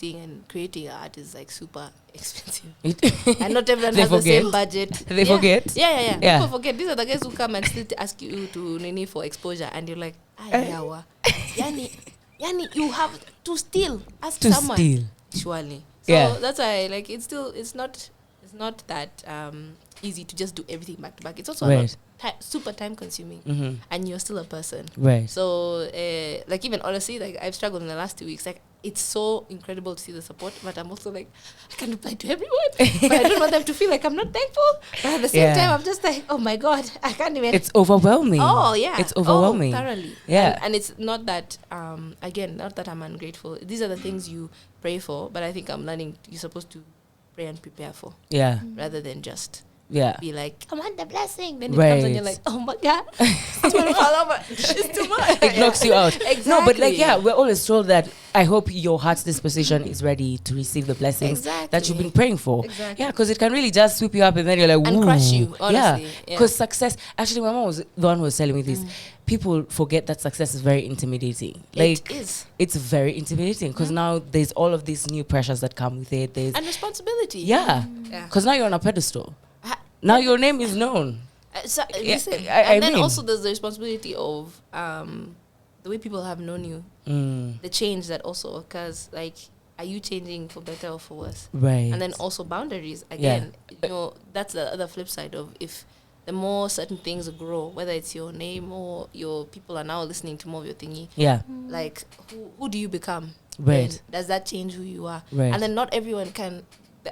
and creating art is like super expensive. It- And not everyone They has the forget. same budget. They forget. Yeah. Yeah. People forget. These are the guys who come and still ask you to nini for exposure, and you're like, yawa. Yani, you have to still ask To someone. steal. Surely. So Yeah. that's why, like, it's not that easy to just do everything back to back. It's also Right. super time consuming, Mm-hmm. and you're still a person. Right. So, like, even honestly, like, I've struggled in the last 2 weeks. Like, it's so incredible to see the support, but I'm also like, I can't reply to everyone. But I don't want them to feel like I'm not thankful. But at the same Yeah. time, I'm just like, oh my God, I can't even. It's overwhelming. Oh, yeah. It's overwhelming. Oh, thoroughly. Yeah. And it's not that, again, not that I'm ungrateful. These are the things you pray for, but I think I'm learning you're supposed to pray and prepare for Yeah. rather than just Yeah. be like, I want the blessing. Then it comes and you're like, oh my God, it's going to fall over. It's too much. It knocks you out. Exactly. No, but like, yeah, we're always told that I hope your heart's disposition is ready to receive the blessings that you've been praying for. Exactly. Yeah, because it can really just sweep you up and then you're like, And ooh. crush you, honestly. Yeah, Yeah. because success, actually my mom was the one who was telling me this. People forget that success is very intimidating. Like, it is. it's very intimidating because now there's all of these new pressures that come with it. There's, And responsibility. yeah, Yeah. because now you're on a pedestal. Now your name is known. So, Yeah, listen, I and then mean. also there's the responsibility of the way people have known you, the change that also occurs. Like, are you changing for better or for worse? Right. And then also boundaries. Again, you know, that's the other flip side of if the more certain things grow, whether it's your name or your people are now listening to more of your thingy, Yeah. like who do you become? Right. Then does that change who you are? Right. And then not everyone can.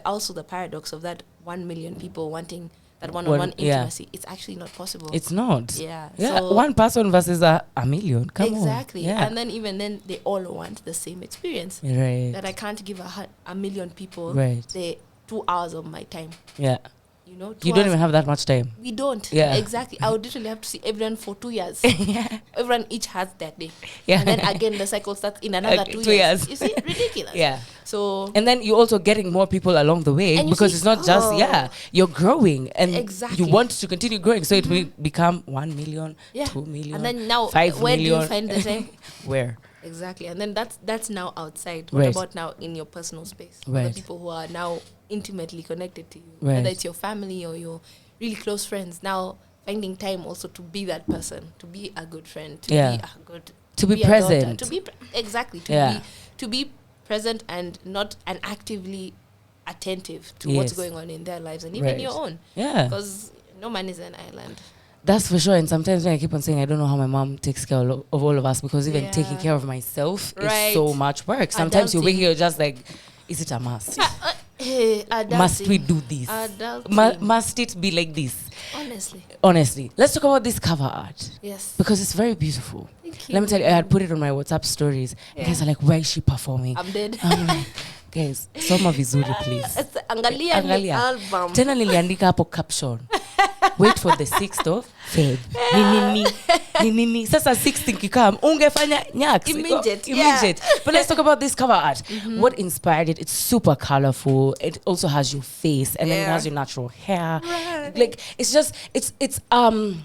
Also, the paradox of that 1 million people wanting that one-on-one intimacy, it's actually not possible. It's not. Yeah. Yeah. So One person versus a million. Come on. exactly. Yeah. And then even then, they all want the same experience. Right. That I can't give a million people Right. the 2 hours of my time. Yeah. You know, 2 You don't hours. even have that much time. We don't. Yeah. Exactly. I would literally have to see everyone for 2 years. Yeah. Everyone each has that day. Yeah. And then again, the cycle starts in another Okay, 2 2 years. You see, ridiculous. Yeah. So And then you're also getting more people along the way And you because see- it's not just, you're growing and Exactly. you want to continue growing. So it will become 1 million, yeah. 2 million, And then now, 5 where do million. you find the time? Where? Exactly. And then that's now outside. What Right. about now in your personal space? Right. The people who are now intimately connected to you. Right. Whether it's your family or your really close friends. Now finding time also to be that person, to be a good friend, to Yeah. be a good To be a daughter, present. to be exactly Yeah. to be present and not and actively attentive to Yes. what's going on in their lives and even Right. your own. Yeah. Because no man is an island. That's for sure. And sometimes when I keep on saying, I don't know how my mom takes care of all of us because even Yeah. taking care of myself Right. is so much work. Sometimes you're Adulting. waking, you're just like, is it a must? Hey, Must we adulting. do this? Adulting. Must it be like this? Honestly. Honestly, let's talk about this cover art Yes. because it's very beautiful. Thank you. Let me tell you, I had put it on my WhatsApp stories. And guys are like, where is she performing? I'm dead. I'm like, guys, soma vizuri please. It's Angalia, Angalia. album. Tena niliandika hapo caption. Wait for the 6th of Feb. Ni nini. Sasa 6th ikikam, ungefanya nyaks. Immediate, Immediate. But let's talk about this cover art. What inspired it? It's super colorful. It also has your face and then it Yeah. has your natural hair. Right. Like it's just it's an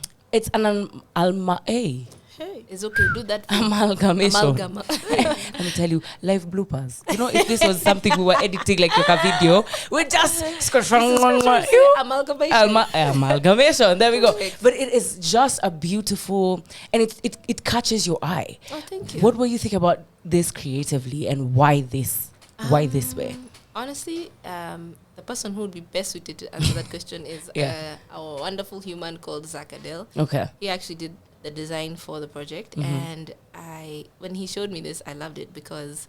Hey, it's okay. Do that. amalgamation. Amalgam. Let me tell you, live bloopers. You know, if this was something we were editing like a video, we just Amalgamation. amalgamation. There we go. Perfect. But it is just a beautiful, and it catches your eye. Oh, thank you. What were you thinking about this creatively, and why this? Why this way? Honestly, the person who would be best suited to answer that question is Yeah. our wonderful human called Zach Adele. Okay. He actually did the design for the project, and when he showed me this, I loved it because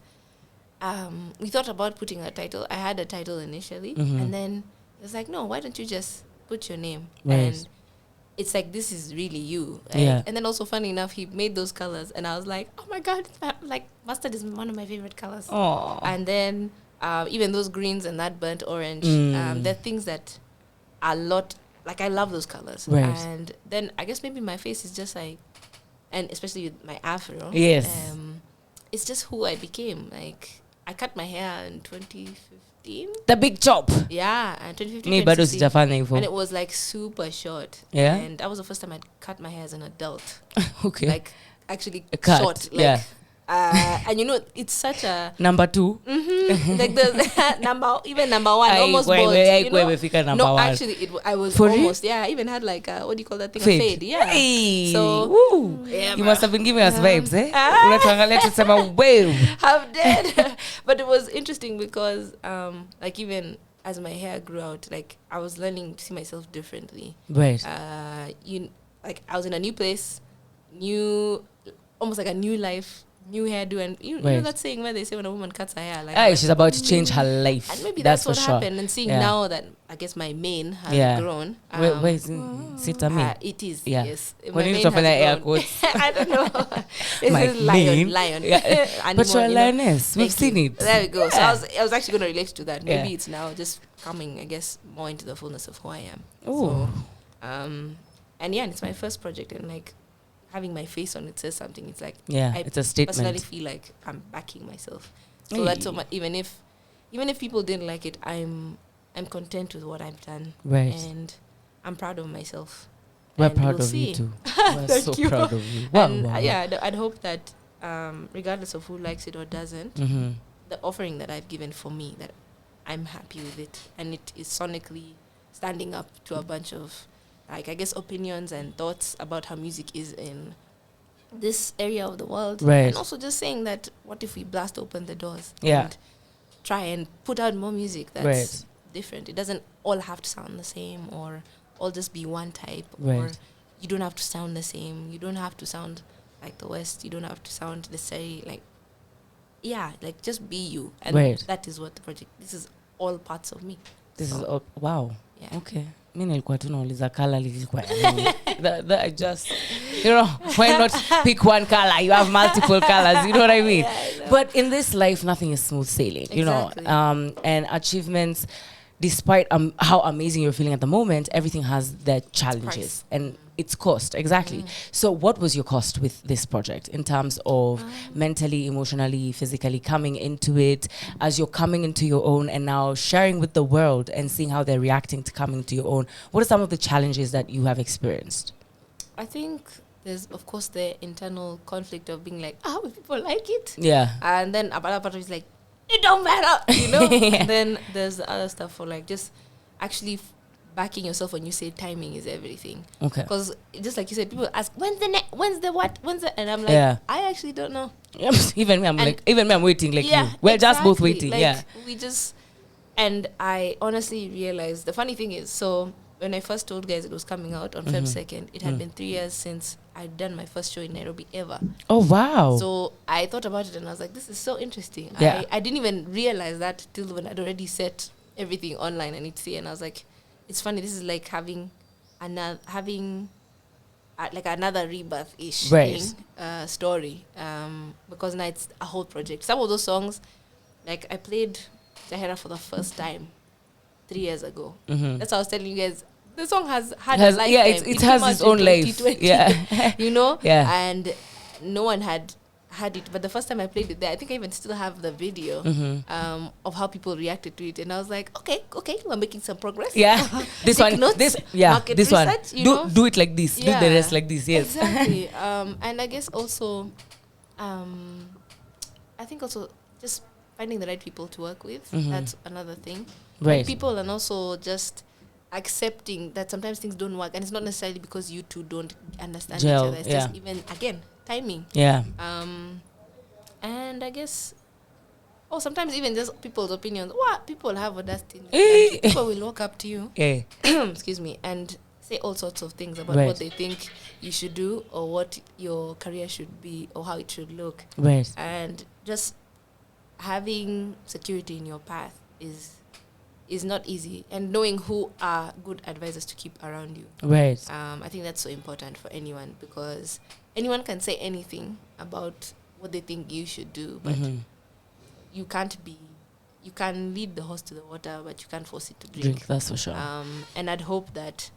we thought about putting a title. I had a title initially, and then it was like, no, why don't you just put your name? Right. And it's like, this is really you. Like, Yeah. And then also, funny enough, he made those colors, and I was like, oh my God, like mustard is one of my favorite colors. Oh. And then even those greens and that burnt orange, they're things that are a lot. Like, I love those colors. Right. And then I guess maybe my face is just like, and especially with my afro. Yes. It's just who I became. Like, I cut my hair in 2015. The big chop. Yeah, and 2015. Me bado 2016. sijafanya hivyo. And it was like super short. Yeah? And that was the first time I'd cut my hair as an adult. Okay. Like, actually A cut, short. Like, yeah. And you know, it's such a Number 2. like the number one, Aye, almost wait, both. wait, You wait, know? we figure number No, one. actually, I was For real? almost. Yeah, I even had like what do you call that thing? A Fade. fade. Yeah. Hey. So Woo. yeah, You must have been giving us vibes, eh? ah. Unatuangalia tusema, wave. I'm dead. But it was interesting because like even as my hair grew out, like I was learning to see myself differently. Right. Like I was in a new place, almost like a new life, new hairdo, and you know that saying where they say when a woman cuts her hair, like Hey, she's about to change her life. and maybe that's that's what for sure. happened. And seeing now that I guess my mane has grown. Where is it? It is. Yeah. Yes. When My you mane stop in has air grown. quotes. I don't know. This My is mane? lion. Yeah. But you're a Animal, you know. lioness. We've Thank seen you. it. There we go. Yeah. So I was actually going to relate to that. Maybe Yeah. it's now just coming, I guess, more into the fullness of who I am. Ooh. So, and yeah, and it's my first project, and like having my face on it says something. It's like I it's a statement. personally feel like I'm backing myself. So that's so much, even if people didn't like it, I'm content with what I've done. Right. And I'm proud of myself. We're And proud we'll of see. you too. We're Thank so you. proud of you. Wow, And wow. yeah, I'd hope that regardless of who likes it or doesn't, Mm-hmm. the offering that I've given for me, that I'm happy with it, and it is sonically standing up to a bunch of, like, I guess, opinions and thoughts about how music is in this area of the world. Right. And also just saying that, what if we blast open the doors Yeah. and try and put out more music that's Right. different? It doesn't all have to sound the same or all just be one type. Or Right. you don't have to sound the same. You don't have to sound like the West. You don't have to sound necessarily like, like just be you. And Right. that is what the project, this is all parts of me. This So, is all, wow. yeah. Okay. Mi nilikuwa tu nauliza color lilikuwa nini. I just, why not pick one color? You have multiple colors, you know what I mean? Yeah, I know. But in this life, nothing is smooth sailing, you know. Exactly. And achievements, despite how amazing you're feeling at the moment, everything has their challenges. Price. And its cost, exactly. So what was your cost with this project in terms of mentally, emotionally, physically coming into it, as you're coming into your own and now sharing with the world and seeing how they're reacting to coming to your own? What are some of the challenges that you have experienced? I think there's, of course, the internal conflict of being like, will people like it? Yeah. And then Abala Pato is like, it don't matter, you know? Yeah. Then there's the other stuff for like just actually backing yourself when you say timing is everything. Okay. Because just like you said, people ask, when's the what? And I'm like, Yeah. I actually don't know. Even me, I'm waiting like you. We're just both waiting. Like, yeah. We just, and I honestly realized, the funny thing is, so when I first told guys it was coming out on Feb 2nd, it had been 3 years since I'd done my first show in Nairobi ever. Oh, wow. So I thought about it and I was like, this is so interesting. Yeah. I didn't even realize that till when I'd already set everything online and it's here. And I was like, it's funny, this is like having like another rebirth-ish Right. thing, story. Because now it's a whole project. Some of those songs, like I played Jahera for the first time 3 years ago. That's how I was telling you guys. The song has had a lifetime. Yeah, it has came its out in own life. 2020, Yeah. you know? Yeah. And no one had it. But the first time I played it there, I think I even still have the video of how people reacted to it. And I was like, okay, we're making some progress. Yeah. This Take one. notes, This market this one. research, you know? Do it like this. Do the rest like this. Yes. Exactly. And I guess also, I think also just finding the right people to work with. That's another thing. Right. Like people, and also just accepting that sometimes things don't work, and it's not necessarily because you two don't understand Gel, each other. It's just even again timing. Yeah. And I guess, sometimes even just people's opinions. What people have audacity. Eh. People will walk up to you. Yeah. Excuse me, and say all sorts of things about Right. what they think you should do or what your career should be or how it should look. Right. And just having security in your path is not easy, and knowing who are good advisors to keep around you. Right. I think that's so important for anyone, because anyone can say anything about what they think you should do, but you can lead the horse to the water, but you can't force it to drink. That's for sure. And I'd hope that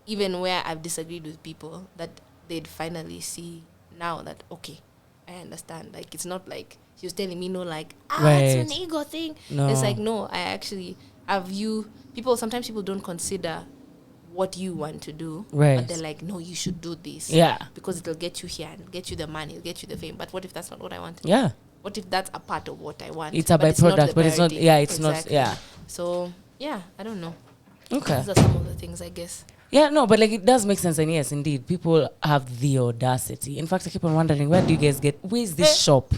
even where I've disagreed with people, that they'd finally see now that, okay, I understand. Like, it's not like she was telling me, no, like, it's an ego thing. No. It's like, no, I actually have you. Sometimes people don't consider what you want to do. Right. But they're like, no, you should do this. Yeah. Because it'll get you here and get you the money, it'll get you the fame. But what if that's not what I want? Yeah. What if that's a part of what I want? It's a byproduct, but it's not. Yeah, it's exactly. not. Yeah. So yeah, I don't know. Okay. Those are some of the things, I guess. Yeah, no, but like it does make sense, and yes, indeed, people have the audacity. In fact, I keep on wondering, where do you guys get? Where's this shop?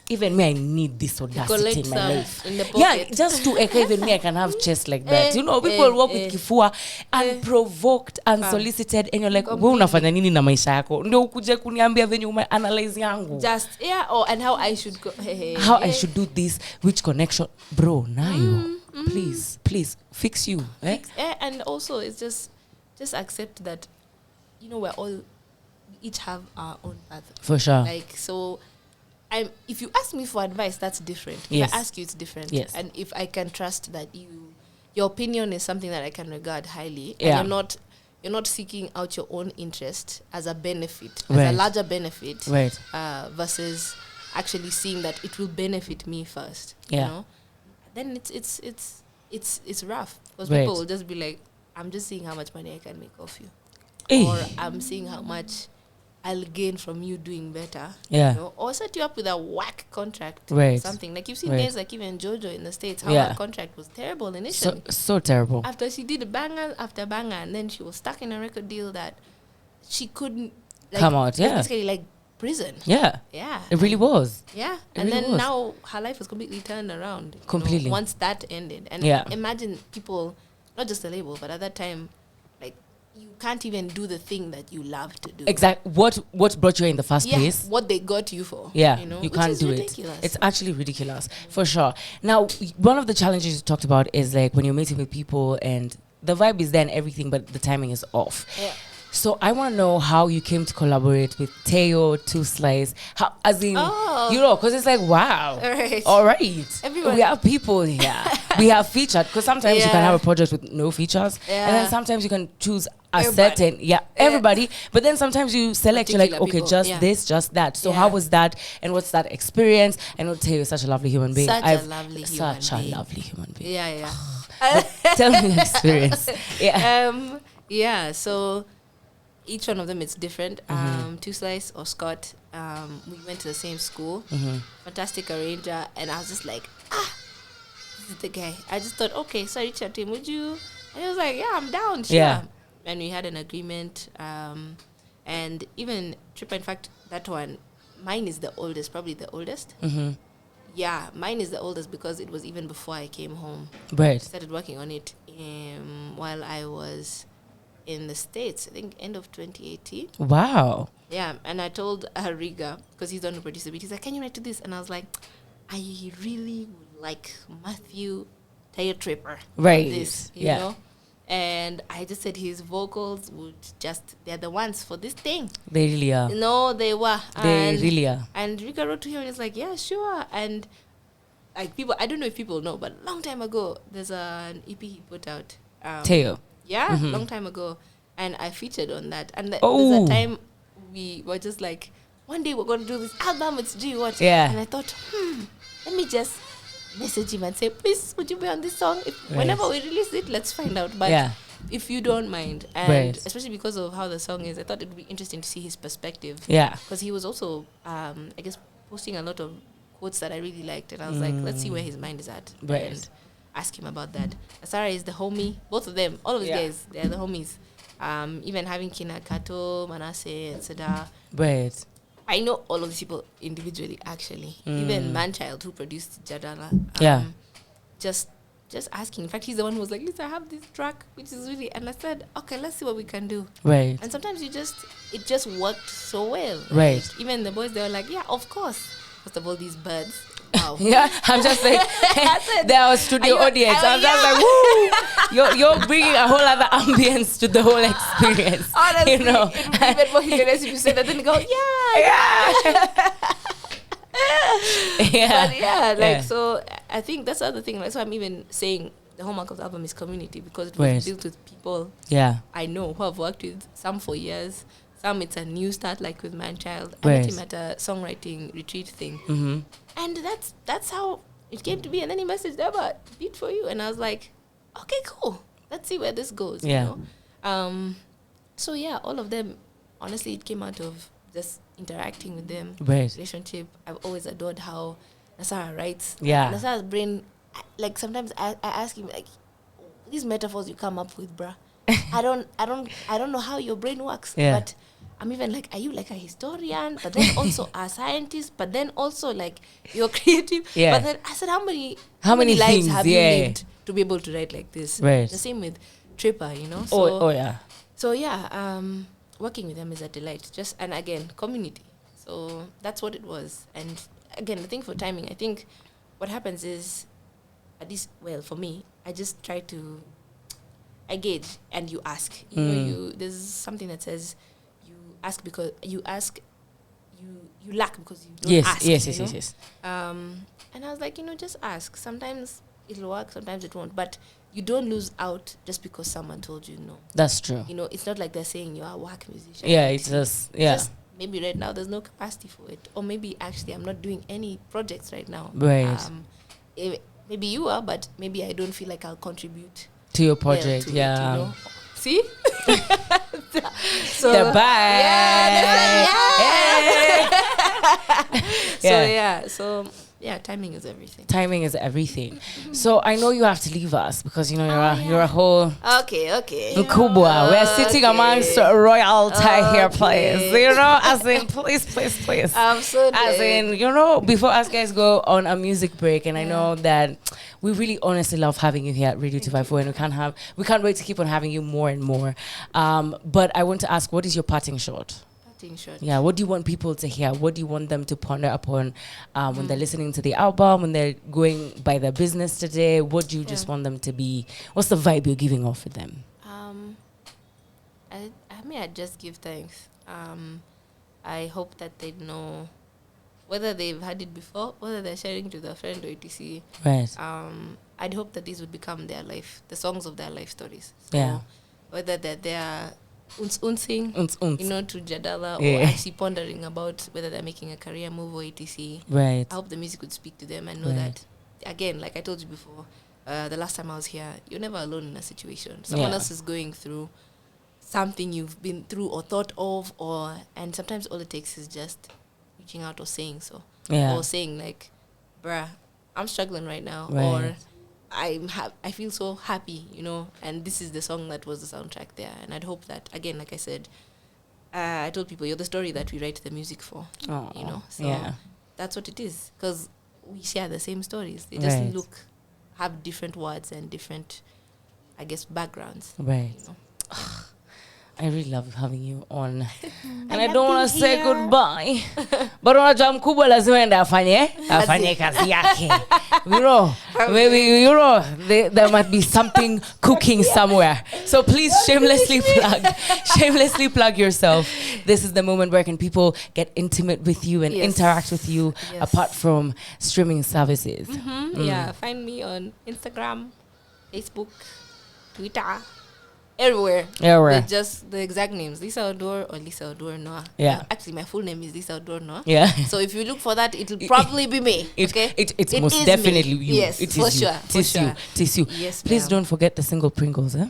Even me, I need this audacity in my life. In the pocket. Yeah, just to even me, I can have chest like that. You know, people walk with kifua, unprovoked, unsolicited, and you're like, wewe unafanya nini na maisha yako? Ndio ukuje kuniambia venye analyze yangu. Just and how I should go. How I should do this, which connection, bro? Nayo, please fix you. And also, it's just accept that, you know, we each have our own path. For sure. Like, so if you ask me for advice, that's different. Yes. If I ask you, it's different. Yes. And if I can trust that your opinion is something that I can regard highly, Yeah. and you're not seeking out your own interest as a benefit, Right. as a larger benefit, Right. Versus actually seeing that it will benefit me first. Yeah. You know? Then it's rough, because Right. people will just be like, I'm just seeing how much money I can make off you. Or I'm seeing how much I'll gain from you doing better. Yeah. You know? Or set you up with a whack contract. Right. Something. Like you've seen Right. guys like even JoJo in the States, how Yeah. her contract was terrible initially. So terrible. After she did banger after banger, and then she was stuck in a record deal that she couldn't Come out, yeah. Basically like prison. Yeah. Yeah. It really was. Yeah. It And really then was. now her life was completely turned around. Completely. Once that ended. And Yeah. imagine people, not just the label, but at that time, like, you can't even do the thing that you love to do. Exactly. What brought you in the first place? What they got you for. Yeah, You know? you Which can't is do ridiculous. it. It's actually ridiculous, for sure. Now, one of the challenges you talked about is like when you're meeting with people and the vibe is there and everything, but the timing is off. Yeah. So I want to know how you came to collaborate with Teo, Two Slice. How, as in, you know, because it's like, wow. All right. Everyone. We have people here. We have featured. Because sometimes you can Yeah. have a project with no features. Yeah. And then sometimes you can choose a Everybody. certain, everybody. But then sometimes you select, you're like, Particular okay, people. just Yeah. this, just that. So Yeah. how was that? And what's that experience? I know Teo is such a lovely human being. Such a lovely human being. Yeah. Tell me the experience. Yeah. So each one of them is different. Two Slice or Scott, we went to the same school. Fantastic arranger, and I was just like, this is the guy. I just thought, okay, so I reached out to him, would you? And he was like, yeah, I'm down, sure. Yeah. And we had an agreement. And even Tripper, in fact, that one, mine is the oldest, probably the oldest. Yeah, mine is the oldest because it was even before I came home. Right. I started working on it while I was in the States, I think end of 2018. Wow. Yeah, and I told Riga, because he's the one who produced the beat, he's like, can you write to this? And I was like, I really would like Matthew Tayo Tripper. Right. This, you know? And I just said his vocals they're the ones for this thing. They really are. No, they were. They really are. And Riga wrote to him and he's like, yeah, sure. And like people, I don't know if people know, but long time ago, there's an EP he put out. Teo. Yeah, long time ago. And I featured on that. And there's Oh. a time we were just like, one day we're going to do this album, it's due, what? Yeah. And I thought, let me just message him and say, please, would you be on this song? Whenever we release it, let's find out. But if you don't mind, and especially because of how the song is, I thought it would be interesting to see his perspective. Yeah. Because he was also, I guess, posting a lot of quotes that I really liked. And I was like, let's see where his mind is at. Right. And ask him about that. Asara is the homie. Both of them, all of his guys, they're the homies. Even having Kina Kato, Manasseh, and Seda. Right. I know all of these people individually, actually. Even Manchild, who produced Jadala. Just asking. In fact, he's the one who was like, listen, I have this track, which is really... And I said, okay, let's see what we can do. Right. And sometimes it just worked so well. Right. Like, even the boys, they were like, yeah, of course. First of all, these birds. Wow. Yeah, I'm just like, there was studio audience. I'm just like, woo! You're bringing a whole other ambience to the whole experience. Honestly, you know? it would be even more hilarious if you said that, then you go, yeah. So I think that's the other thing. That's why I'm even saying the hallmark of the album is community, because it was built with people I know who have worked with, some for years, some it's a new start, like with Manchild. I met him at a songwriting retreat thing. And that's how it came to be. And then he messaged Deba, beat for you. And I was like, okay, cool. Let's see where this goes. You know? So yeah, all of them, honestly, it came out of just interacting with them, Right. relationship. I've always adored how Nasara writes. Yeah. Nasara's brain, like sometimes I ask him like, these metaphors you come up with, bruh. I don't know how your brain works. Yeah. But I'm even like, are you like a historian, but then also a scientist, but then also like you're creative. Yeah. But then I said, how many many lives things, have yeah. you lived to be able to write like this? Right. The same with Tripper, you know. So, Oh yeah. So yeah, working with them is a delight. Just and again, community. So that's what it was. And again, the thing for timing, I think what happens is, at least, well, for me, I just try to, I gauge and you ask. You know, there's something that says you ask because you ask, you lack because you don't ask. Yes. And I was like, just ask. Sometimes it'll work, sometimes it won't. But you don't lose out just because someone told you no. That's true. It's not like they're saying you're a whack musician. Yeah, it's just, yeah. Just maybe right now there's no capacity for it. Or maybe actually I'm not doing any projects right now. Right. Maybe you are, but maybe I don't feel like I'll contribute to your project, to yeah. It, See? So the band. Yeah. So timing is everything. Timing is everything. So I know you have to leave us because you're a whole okay. Nkubwa. We're sitting amongst royalty here, please. As in, please. Absolutely. As in, before us guys go on a music break, and I know that we really honestly love having you here at Radio 254, and we can't wait to keep on having you more and more. But I want to ask, what is your parting shot? Yeah, what do you want people to hear? What do you want them to ponder upon when they're listening to the album, when they're going by their business today? What do you just want them to be? What's the vibe you're giving off with them? I just give thanks. I hope that they know whether they've had it before, whether they're sharing to their friend or etc. Right. I'd hope that these would become their life, the songs of their life stories. So yeah. Whether they're unsing, to Jadala, or actually pondering about whether they're making a career move or etc. Right. I hope the music would speak to them and know that, again, like I told you before, the last time I was here, you're never alone in a situation. Someone else is going through something you've been through or thought of, and sometimes all it takes is just reaching out or saying so. Yeah. Or saying like, bruh, I'm struggling right now. Right. Or I feel so happy, and this is the song that was the soundtrack there. And I'd hope that, again, like I said, I told people, you're the story that we write the music for. So that's what it is. Because we share the same stories. They just have different words and different, I guess, backgrounds. Right. I really love having you on. And I don't want to say goodbye. But unajua mkubwa lazima ende afanye kazi yake. Maybe there might be something cooking somewhere. So please shamelessly plug yourself. This is the moment where can people get intimate with you and interact with you apart from streaming services. Yeah, find me on Instagram, Facebook, Twitter. Everywhere. They're just the exact names. Lisa Odor or Lisa Odor Noah. Yeah. Actually, my full name is Lisa Odor Noah. Yeah. So if you look for that, it'll probably be me. Okay. It's most definitely me. you. Yes, it for is sure. You. It is you. Yes, please don't forget the single Pringles, eh?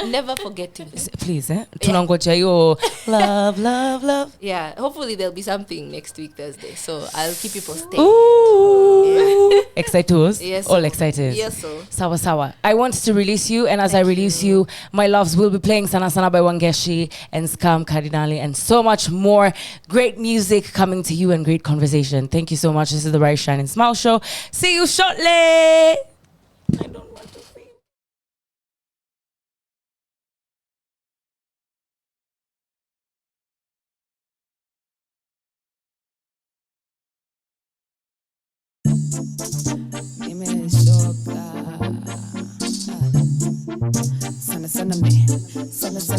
Never forget it. Please, eh? Tunangoja yo love. Yeah. Hopefully there'll be something next week Thursday. So I'll keep you posted. Ooh. Excited? Yes. All excited. Yes. So. Sawa. I want to release you, and as I release you, my loves will be playing Sana Sana by Wangeshi and Scam Cardinali and so much more. Great music coming to you and great conversation. Thank you so much. This is the Rise Shine and Smile Show. See you shortly. I don't want to see.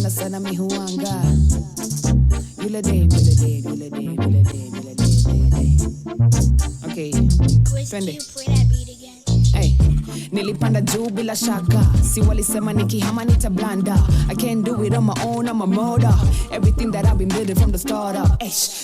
Sana mi huanga. Yule day. Okay. Chris, can you play that beat again? Hey, nilipanda juu bila shaka. Si walisema nikihama nitablanda. I can't do it on my own, I'm a murder. Everything that I've been building from the start up.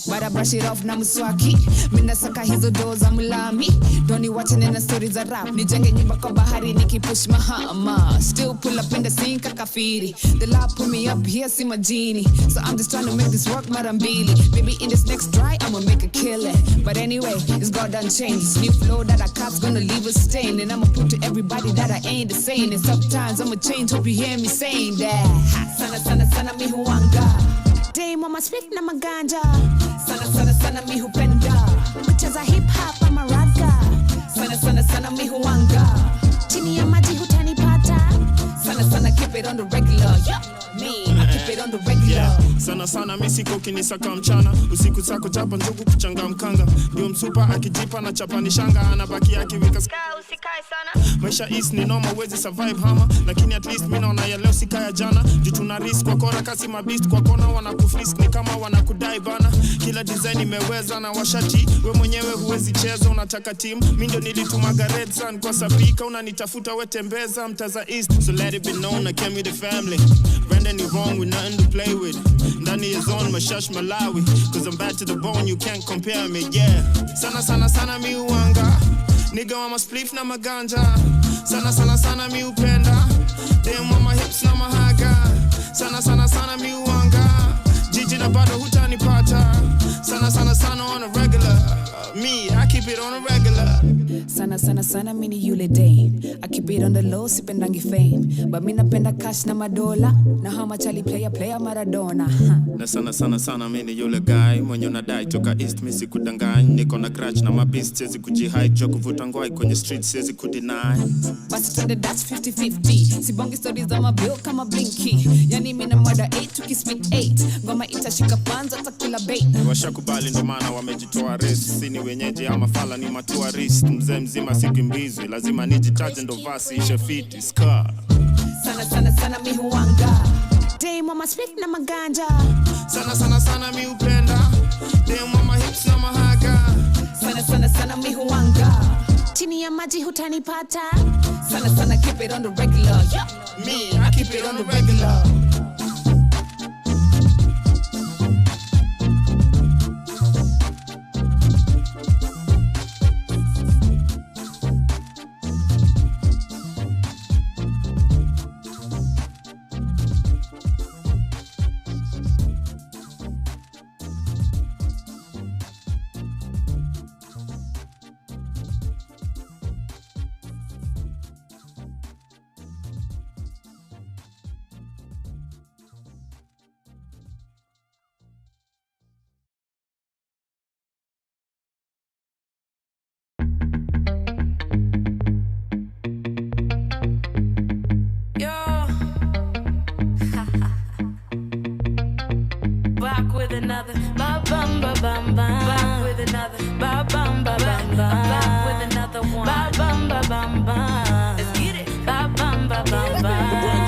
But I brush it off na mswaki. Mina saka hizo doza mulami. Doni watching in the stories za rap. Nijenge nyumba kwa bahari nikipush mahama. Still pull up in the scene kakafiri. The lab put me up here, see my genie. So I'm just trying to make this work marambili. Maybe in this next try I'ma make a killing. But anyway, it's God done changed. This new flow that I cop's gonna leave a stain. And I'ma prove to everybody that I ain't the same. And sometimes I'ma change, hope you hear me saying that. Sana sana sana mi huanga. Day mama split na maganja. Sana sana sana mi hupenda. Kucheza hip hop ama raga. Sana sana sana mi huanga. Chini ya maji hutanipata. Sana sana keep it on the regular. Yeah, me, I keep it on the regular. Yeah. Sana sana mi siko kinisaka mchana. Usiku sako chapa njugu kuchanga mkanga. Ndio msupa akijipa na chapa ni shanga. Anabaki akiwika Usikae sana. Maisha is ni noma wezi survive hama. Lakini at least mi naona ya leo sikaya jana. Jituna risk kwa kora kasi mabist. Kwa kona wanakufrisk ni kama wanakudai bana. Kila design imeweza na washati. We mwenyewe huwezi cheza unataka team. Mi ndio nilitumaga red sun kwa sapika. Unanitafuta we tembeza mtaza east. So let it be known I came with the family. Brandon is wrong with nothing to play with. Ndani ya zone mashash Malawi. Cause I'm bad to the bone you can't compare me, yeah. Sana sana sana mi uanga. Nigga wama spliff na maganja. Sana sana sana mi upenda. Damn wama hips na mahaga. Sana sana sana mi uanga. Jiji na bado hutanipata. Sana sana sana on a regular. Me, I keep it on a regular. Sana sana sana mini yule dame. I keep it on the low, sipendangi fame. But mina penda cash na madola. Na how much ali player Maradona. Na sana sana sana mini yule guy. Mwenye unadai toka east misi kudangany. Niko na grudge na mabist sezi kujihide. Joko kuvuta ngwai kwenye street sezi kudeny. Basi twende that's 50-50. Sibongi stories za mabill kama blinky. Yani mina mada 8 tukispeak 8. Ngoma itashika fans atakula bait. Washakubali ndo maana wamejitoa race. Sini wenyeji ama fala ni matourist. Mzee mzima sikimbizi. Lazima nijitaje ndo vasi ishe fiti scar. Sana sana sana mi huanga. Day mama split na maganja. Sana sana sana mi upenda. Damn mama hips na mahaga. Sana sana sana mi huanga. Chini ya maji hutanipata. Sana sana keep it on the regular. Yeah, me, I keep it on the regular. Another ba bum ba bum bum. Back with another ba bum ba bum bum. Back with another one. Ba bum ba bum bum. Let's get it. Ba bum ba bum bum.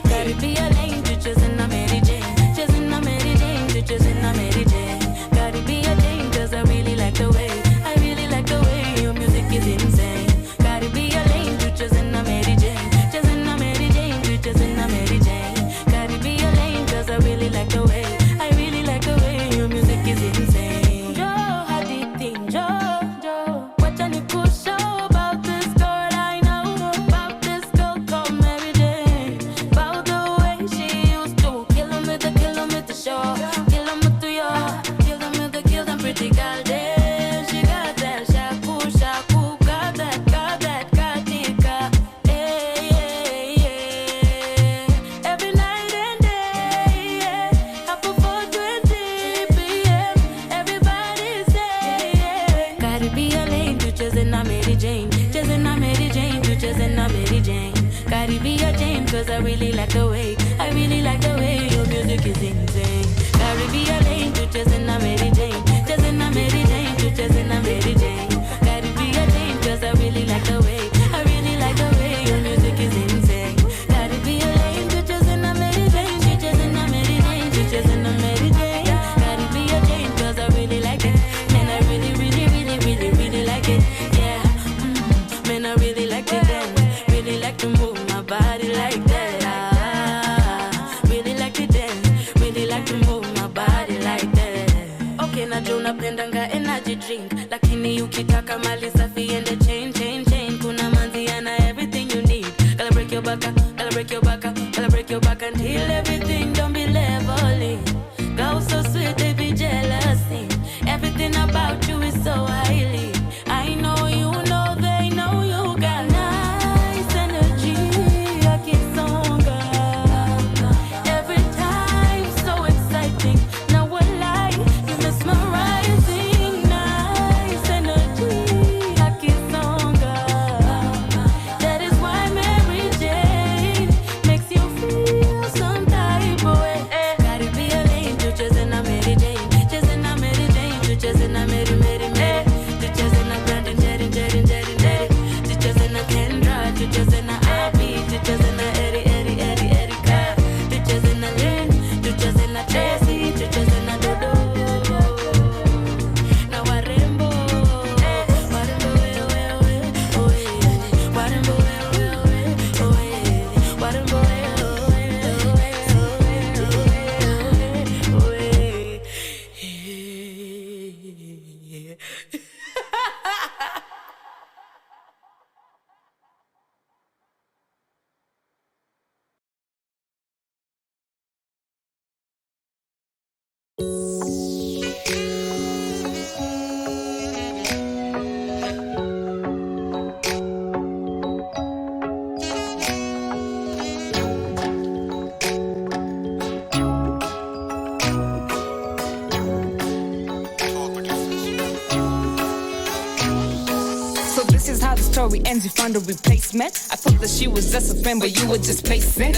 Gotta be a lane to choosing a Mary Jane. Choosing a Mary Jane to choosing a Mary Jane. Gotta be a Jane 'cause I really like the way. I really like the way your music is insane. Gotta be a lane to choosing a Mary Jane. Choosing a Mary Jane to choosing a Mary Jane. Gotta be a lane 'cause I really like the way. Is insane. Joe, how do you think, Joe? What can you push about this girl I know? About this girl called Mary Jane. About the way she used to kill him with the show. Kill him with the yo. Kill them pretty girl there. She got that shaku, got that katika. Hey, yeah. Every night and day, yeah. Up before 20 p.m. Everybody say, gotta be a lane to chasing a Mary Jane. Chasing a Mary Jane to chasing a Mary Jane. Gotta be a Jane 'cause I really like the way. I really like the way your music is insane. Gotta be a lane to chasing a Mary Jane. Chasing a Mary Jane to chasing a Mary Jane. Gotta be a Jane 'cause I really like the way. I really like the way your music is insane. Gotta be a lane to chasing a Mary Jane. To chasing a Mary Jane. To chasing a Mary Jane. Gotta be a Jane 'cause I really like it. Man, I really like it. Yeah, man, I really like it then. drink. Lakini ukitaka mali safi and the chain. Kuna manziana everything you need. Gotta break your back, gotta break your back, gotta break your back until everything don't be leveling. Go so sweet, they be jealousy. Everything about you is so highly. I know you know they know you got nice energy. I keep stronger. Every time so exciting. Now what lie, you mesmerizing. Nice energy. I keep stronger. That is why Mary Jane makes you feel some type of way. Gotta be a lane to just in a Mary Jane. Just in a Mary Jane. To just in a Mary. To just in a Brandon, Jerry. To just in a Kendra. To just in a Abby. To just in a Erica. To just in a Lynn. To just in a Tracy. To just in a Dodo. Now Warembo. So this is how the story ends. You found a replacement. I thought that she was just a friend, but you were just placing,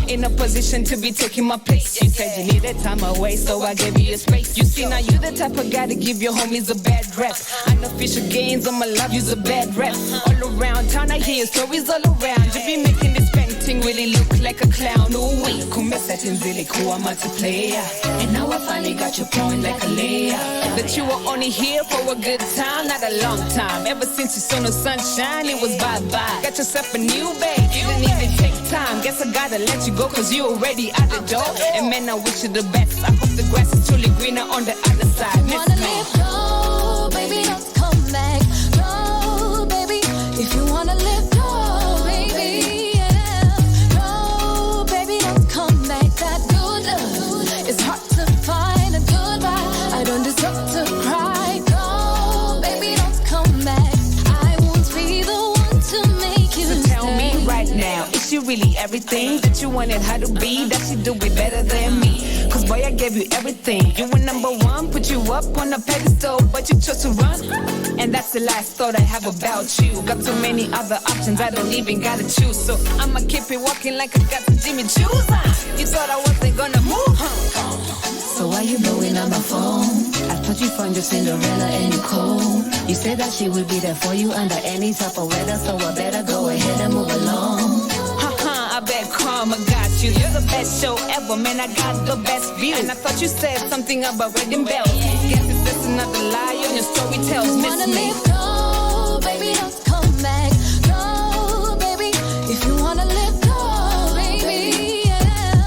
in a position to be taking my place. You said you needed time away, so I gave you your space. You see, now you the type of guy to give your homies a bad rep. Unofficial gains on my love, you's a bad rep. All around town, I hear stories all around. You be making this painting really look like a clown. Ooh, wait, kumesa tinzili kuwa multiplayer. And now I finally got your point like a layer. That you were only here for a good time, not a long time. Ever since you saw no sunshine, it was bye-bye. Got yourself a new babe, didn't even take time. Guess I gotta let you go, cause you already out the door. And man, I wish you the best. I hope the grass is truly greener on the other side. Wanna live, go, baby, don't come back. Go, baby, if you wanna live, go, baby, yeah. Go, baby, don't come back. That good love, it's hard to find a goodbye. I don't deserve to cry. Go, baby, don't come back. I won't be the one to make you So tell me stay. right now, is she really everything that you wanted her to be? Does she do it better than me? Cause boy, I gave you everything. You were number one, put you up on a pedestal, but you chose to run. And that's the last thought I have about you. Got so many other options, I don't even gotta choose. So I'ma keep it walking like I got some Jimmy Choo's. You thought I wasn't gonna move, So why you blowing on my phone? I thought you found your Cinderella and you cold. You said that she would be there for you under any type of weather, so I better go ahead and move along. I bet karma got you. You're the best show ever, man. I got the best view. And I thought you said something about wedding bells. Guess it's just another lie on your story tells. Miss Wanna me. live, go, baby, don't come back. Go, baby, if you wanna live, go, baby, yeah.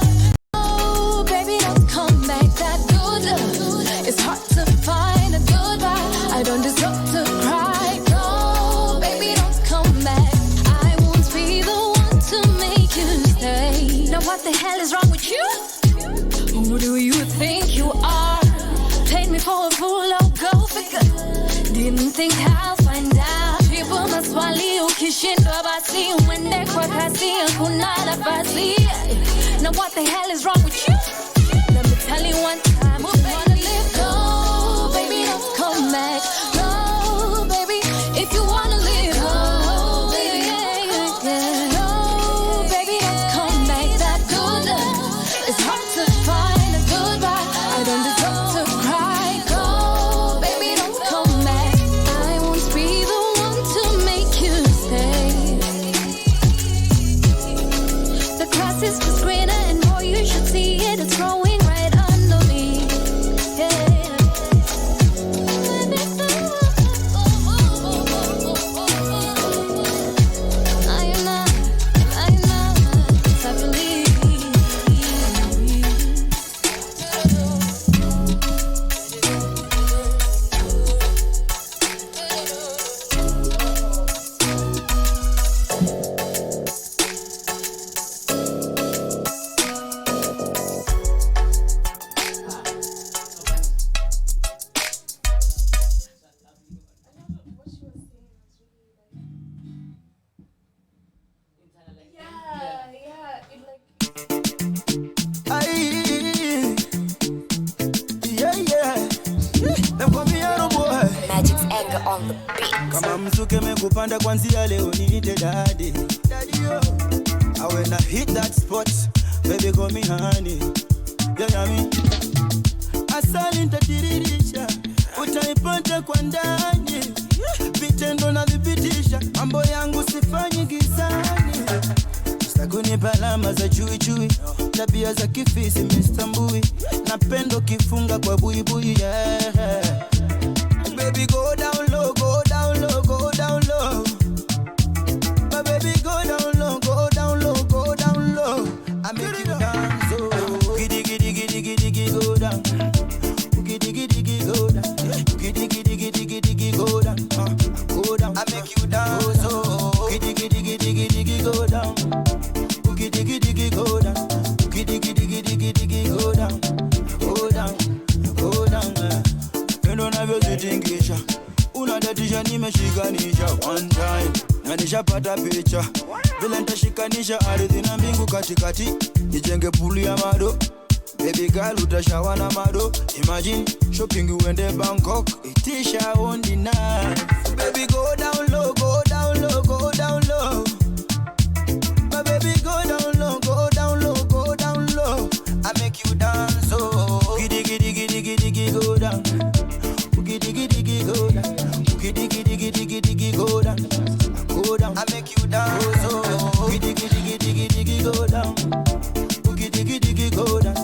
Go, baby, don't come back. That good love, it's hard to find a goodbye. I don't deserve to cry. Go, baby, don't come back. I won't be the one to make you stay. Now what the hell is wrong with you? Who do you think you are? Played me for a fool, oh go figure. Didn't think I'll find out. People must swallow ukishindwa basi uende kwa kasi kunala basi. Now what the hell is wrong with you? Let me tell you one time. You wanna live, go, baby, don't come back. Go, baby, if you wanna live, go, baby, yeah. Go, baby, don't come back. That good love, it's hard to find a goodbye. I don't deserve to cry. Go, baby, don't come back. I won't be the one to make you stay. The grass is just greener, and boy, you should see it. It's growing. on the beat. Kama msuke mekupanda kwanzia leo niite daddy. Daddy yo. And when I hit that spot, baby call me honey. Yeah, yeah, me. Asali nitatirisha, utaipata kwa ndani. Vitendo na vipitisha, mambo yangu sifanyi gizani. Sakunipa alama za chui chui, tabia za kifisi mistambui. Napendo kifunga kwa buibui, yeah. Baby go down low, go down low, go down low. My baby go down low, go down low, go down low. I make you dance, oh. Giddy giddy giddy giddy giddy go down. Giddy giddy giddy go down. Giddy giddy giddy giddy giddy go down. Go down. I make you dance, oh. Giddy giddy giddy giddy giddy go down. Giddy giddy giddy go down. Giddy giddy giddy giddy giddy go down. Go down, go down. Pendo navyozitingisha, unadatisha nimeshikanisha one time. Na nishapata picha, vile nitashikanisha ardhi na mbingu katikati. Nijenge puli ya mado, baby girl utashawa na mado. Imagine shopping uende Bangkok, itisha on the night. Baby go down low, go down low, go down low. My baby go down low, go down low, go down low. I make you dance, oh. Giddy giddy giddy giddy giddy go down. Giddy giddy giddy go down. Giddy giddy giddy giddy giddy go down. Go down. I make you dance, oh. Giddy giddy giddy giddy giddy go down. Giddy giddy giddy go down.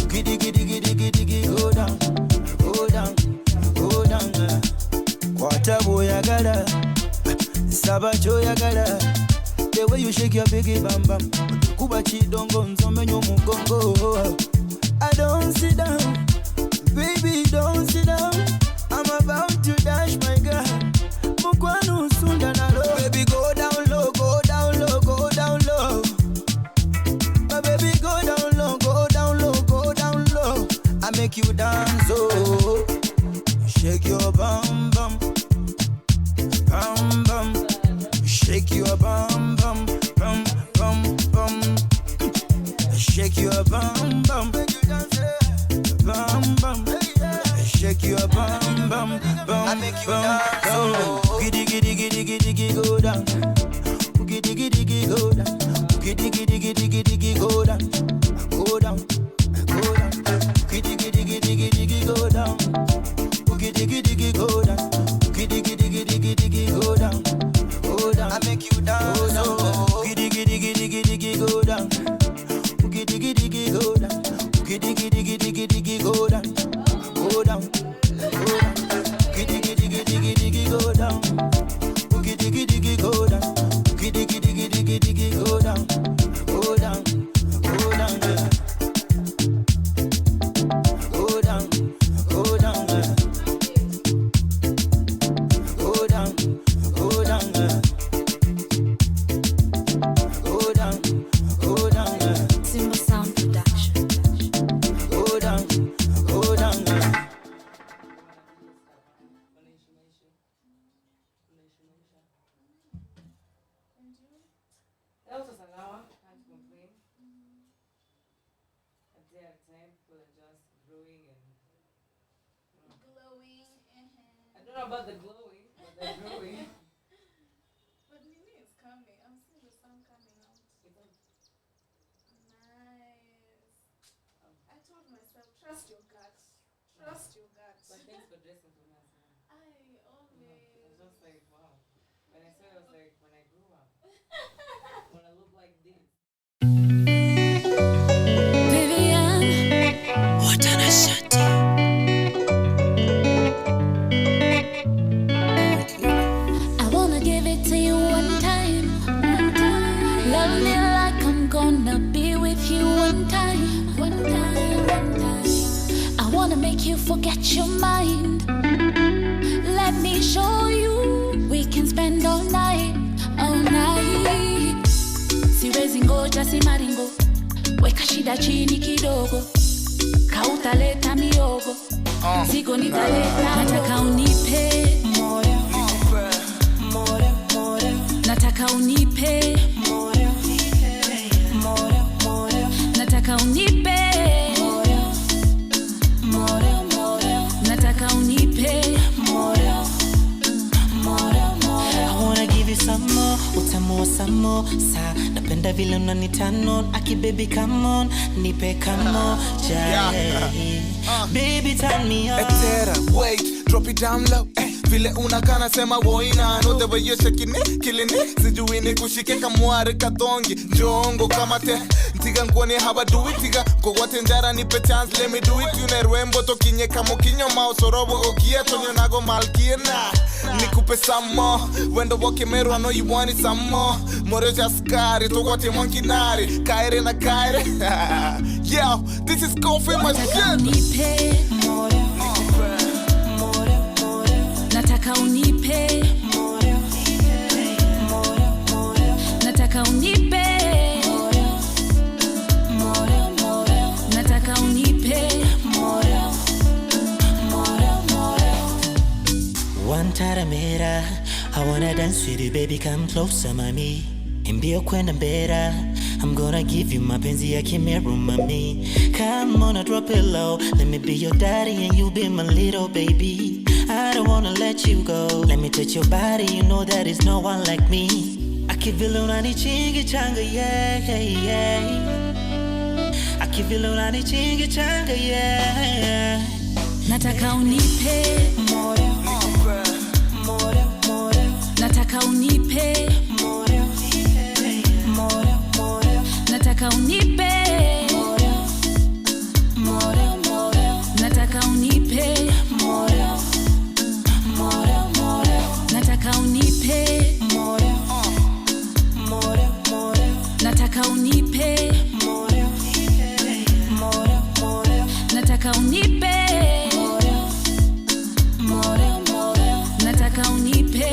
Giddy giddy giddy giddy giddy go down. Go down, go down. Kwatabu yagala, sabacho yagala. The way you shake your biggie bam bam, kuba chidongo nzomenyo mugongo. I don't sit down, baby don't sit down. I'm about to dash my girl. Mukwanu sunda na lo. Baby go down low, go down low, go down low. My baby go down low, go down low, go down low. I make you dance, oh. Shake your bum bum, bum bum. Shake your bum bum, bum bum bum. Shake your bum bum, bum bum. Shake your bum bum bum. I make you dance, oh. Giddy giddy giddy giddy giddy go down. Giddy giddy giddy go down. Giddy giddy giddy giddy giddy go down. Go down, go down. Giddy giddy giddy giddy giddy go down. Giddy giddy giddy go down. Giddy giddy giddy giddy giddy go down. Go down. I make you dance, oh. Giddy giddy giddy giddy giddy go down. Giddy giddy giddy go down. Giddy giddy giddy giddy giddy go down. Go down, go down. Giddy giddy giddy giddy giddy go down. Giddy giddy giddy go down. Giddy giddy giddy giddy giddy go down. Go down, go down, yeah. Go down, go down, yeah. Go down, go down, yeah. Go down, go down, yeah. Simple Sound Production. Go down, go down, yeah. That was an hour, can't complain. A day at a time, people are just growing and Glowing and I don't know about the glowing, but they're growing. but Nini is coming. I'm seeing the sun coming out. Nice. I told myself, trust your gut. Trust your gut. But thanks for dressing for me. I I always. was just like, wow. When I saw it, I was like, when I grew up, when I look like this. Vivian, what an ashati. I wanna give it to you one time. Love me like I'm gonna be with you one time. One time, one time. I wanna make you forget your mind. Let me show you we can spend all night, all night. Siwezi ngoja si maringo, weka shida chini kidogo, kautaleta miogo, sigo nitaleta. Nataka unipe moyo, nataka unipe moyo, nataka unipe moyo, nataka unipe moyo, samosa napenda vile unanitanon aki baby come on nipe kamoja baby turn me on Etera, wait, drop it down low vile unakana sema woina know the way you're shaking it killing it sijui ni kushike kamware katongi jongo kama te ntiga nkwani haba do it tiga kwa wote njara nipe chance let me do it you nerwembo to kinye kamo kinyo mausorobo okia tonyo nago malkiena nikupe some more when the walk meru I know you want it some more more jaskari to wote monkinari kaire na kaire yo this is coffee my shit nipe nataka unipe nataka unipe nataka unipe one taramera I wanna dance with you baby come closer mami Mbio kwenda mbera I'm gonna give you mapenzi ya kimeru mami Come on drop it low Let me be your daddy and you be my little baby I don't wanna let you go Let me touch your body you know that is no one like me Akivile unanichingi changa yeah yeah yeah Akivile unanichingi changa yeah nataka unipe nataka unipe nataka unipe nataka unipe nataka unipe nataka unipe nataka unipe nataka unipe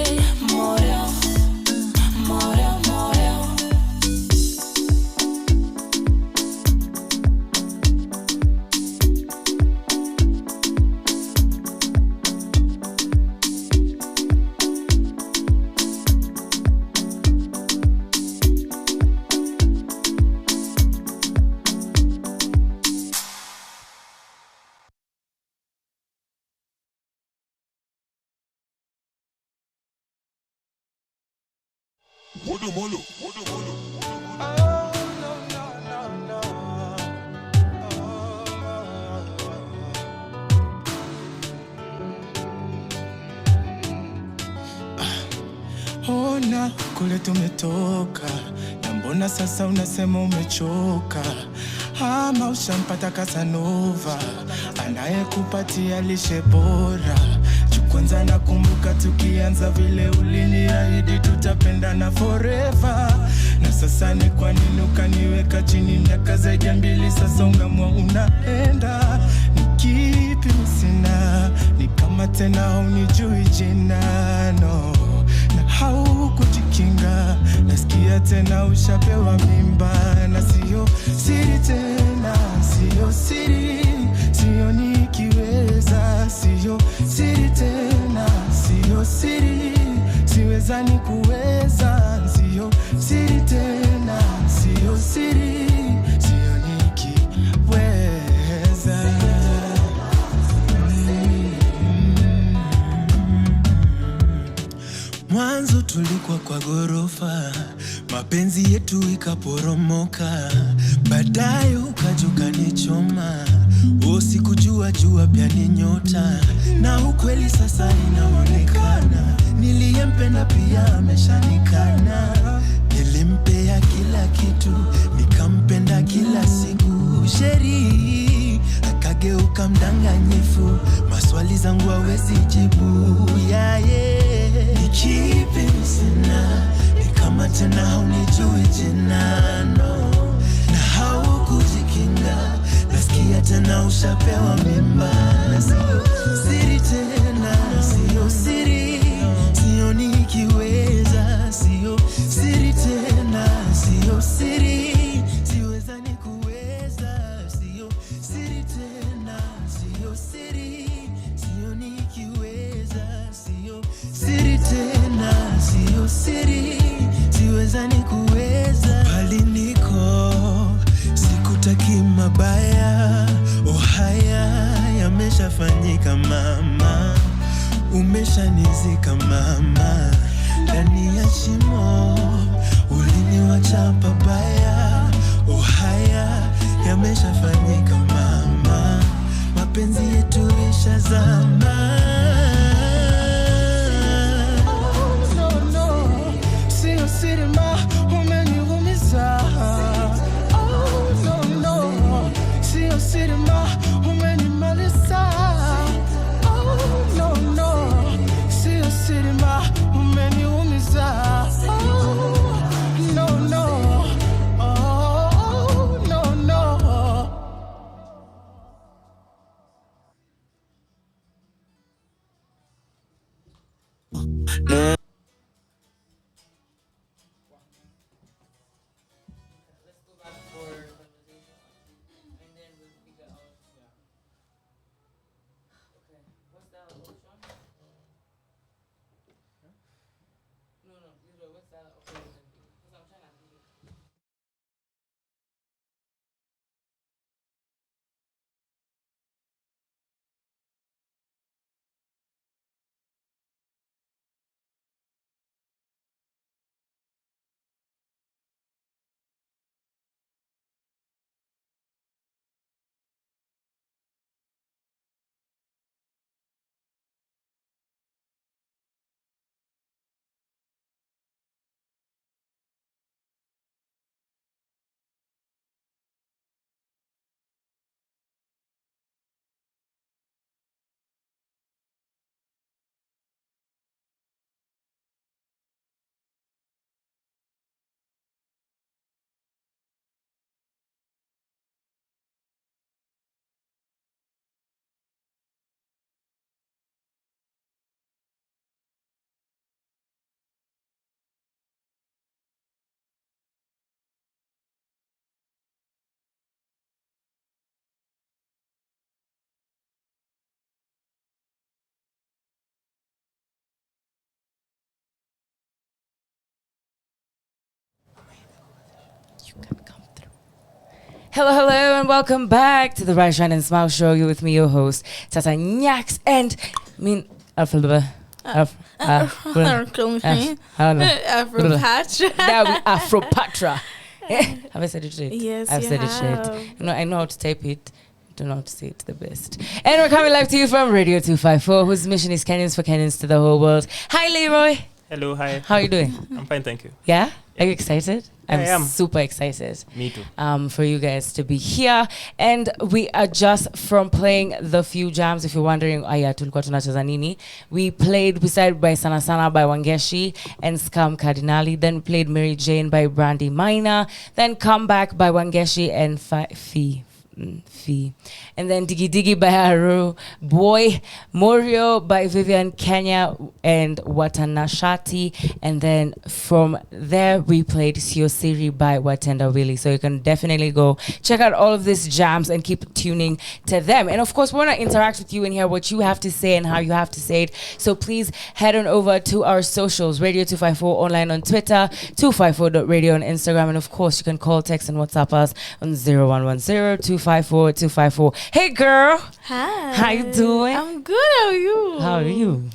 Ona kule tumetoka na mbona sasa unasema umechoka ama ushampata Casanova anayekupatia lishe bora kwanza nakumbuka tukianza vile uliniahidi tutapendana forever na sasa ni kwa nini ukaniweka chini miaka zaidi ya 2 sasa ungamua unaenda ni kipi sina ni kama tena unijui jina no na haukujikinga nasikia tena ushapewa mimba na sio siri tena sio siri sio nikiweza sio siri tena sio siri siweza nikuweza sio siri tena sio siri sio nikiweza mwanzo tulikuwa kwa gorofa mapenzi yetu ikaporomoka baadaye ukajuka nichoma usikujua jua pia ni nyota na ukweli sasa inaonekana niliyempenda pia ameshanikana nilimpea kila kitu nikampenda kila siku sheri akageuka mdanganyifu maswali zangu hawezi jibu ni kipi sina ni kama tena haunijui jina no na haukujikinga nasikia tena ushapewa mimba na sio siri tena sio siri sio nikiweza sio siri tena sio siri siweza nikuweza sio siri tena sio siri sio nikiweza sio siri tena sio siri siweza nikuweza bali niko sikutaki mabaya haya yameshafanyika mama umeshanizika mama ndani ya shimo maisha pabaya, oh haya yameshafanyika mama, mapenzi yetu ishazama. Oh no no, sio siri ma umeniumiza. Oh no no, sio siri ma umenimaliza. Oh no no, sio siri ma umeniumiza. Oh no no, oh no no. Hello, hello, and welcome back to the Rise, Shine, and Smile Show. You're with me, your host, Tata Nyax, and Aphrophata. Aphrophata. Have I said it straight? Yes, I've you said it have. straight. You know, I know how to type it. Don't know how to say it the best. And we're coming live to you from Radio 254, whose mission is Kenyans for Kenyans to the whole world. Hi, Leroy. Hello, hi. How are you doing? I'm fine, thank you. Yeah? Are you excited? I am. Super excited. Me too. For you guys to be here. And we are just from playing the few jams. If you're wondering, tulikuwa tunacheza nini? We started by Sana Sana by Wangeshi and Scam Cardinali. Then we played Mary Jane by Brandy Minor. Then Come Back by Wangeshi and Fee. And then Diggy Diggy by Haru Boy, Morio by Vivian Kenya and Watanashati, and then from there we played Siosiri by Watenda Willie. So you can definitely go check out all of these jams and keep tuning to them. And of course we want to interact with you and hear what you have to say and how you have to say it. So please head on over to our socials, Radio 254 online on Twitter, 254.radio on Instagram, and of course you can call, text, and WhatsApp us on 0110-254-254. Hey girl. Hi. How you doing? I'm good. How are you? How are you?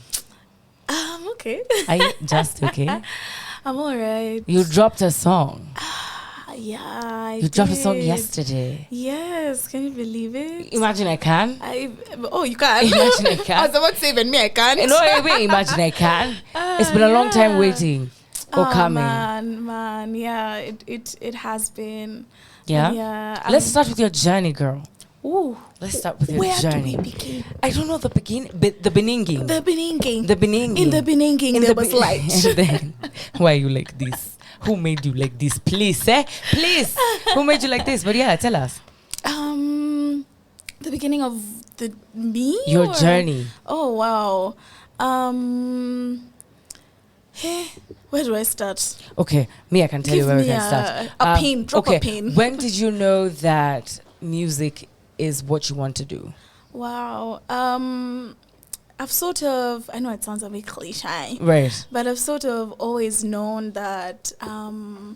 I'm okay. Are you just okay? I'm alright. You dropped a song. Yeah, You dropped a song yesterday. Yes, can you believe it? Imagine I can. You can. Imagine I can. I was about to say, even me, I can't. No, wait, imagine I can. It's been a long time waiting or coming. Man, yeah, it has been. Yeah? Yeah. Let's start with your journey, girl. Ooh. Let's start with your Where journey. do we begin? I don't know the beginning, but the beninging. The beninging. The beninging. In the beninging, there was light. And then, why are you like this? Who made you like this? Please, please. Who made you like this? But yeah, tell us. The beginning of me? Your journey. Oh, wow. Where do I start? Okay, me, I can tell you where we can start. A pin, drop a pin. When did you know that music is what you want to do? Wow. I've sort of, I know it sounds a bit cliche. Right. But I've sort of always known that, that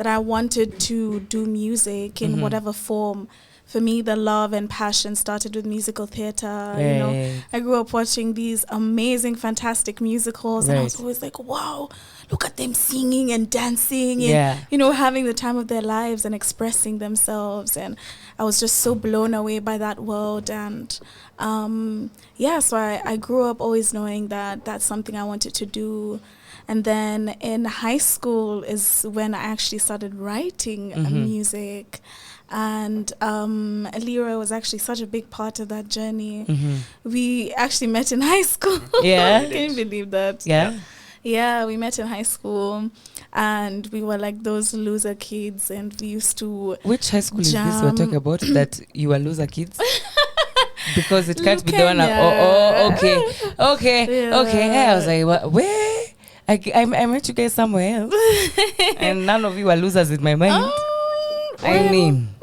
I wanted to do music in whatever form for me, the love and passion started with musical theater. You know, I grew up watching these amazing, fantastic musicals, and I was always like, wow, look at them singing and dancing and, you know, having the time of their lives and expressing themselves. And I was just so blown away by that world. And so I grew up always knowing that that's something I wanted to do. And then in high school is when I actually started writing music. And Leroy was actually such a big part of that journey. We actually met in high school. Yeah. Can you believe that? Yeah, we met in high school, and we were like those loser kids, and we used to Which high school is this we're talking about, that you were loser kids? Because it can't be the one. Okay. Yeah, I was like, what? Where? I met you guys somewhere else. And none of you are losers in my mind.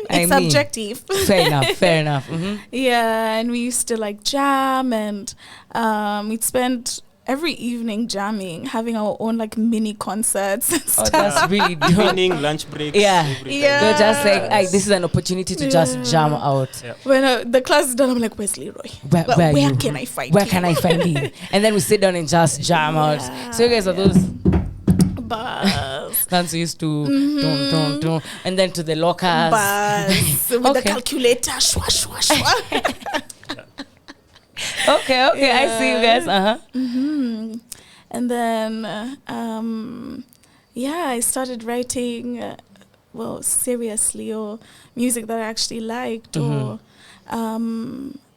It's subjective. Fair enough. Yeah, and we used to like jam, and we'd spend every evening jamming, having our own like mini concerts and stuff. That's really dope. Evening lunch breaks. They're just like, this is an opportunity to just jam out. When the class is done, I'm like, where's Leroy? Where can I find him? Where can I find him? And then we sit down and just jam out. So you guys are those That's used to dun, and then to the lockers. With the calculator. Shwa, shwa, shwa. Okay, I see you guys. And then I started writing seriously, or music that I actually liked, or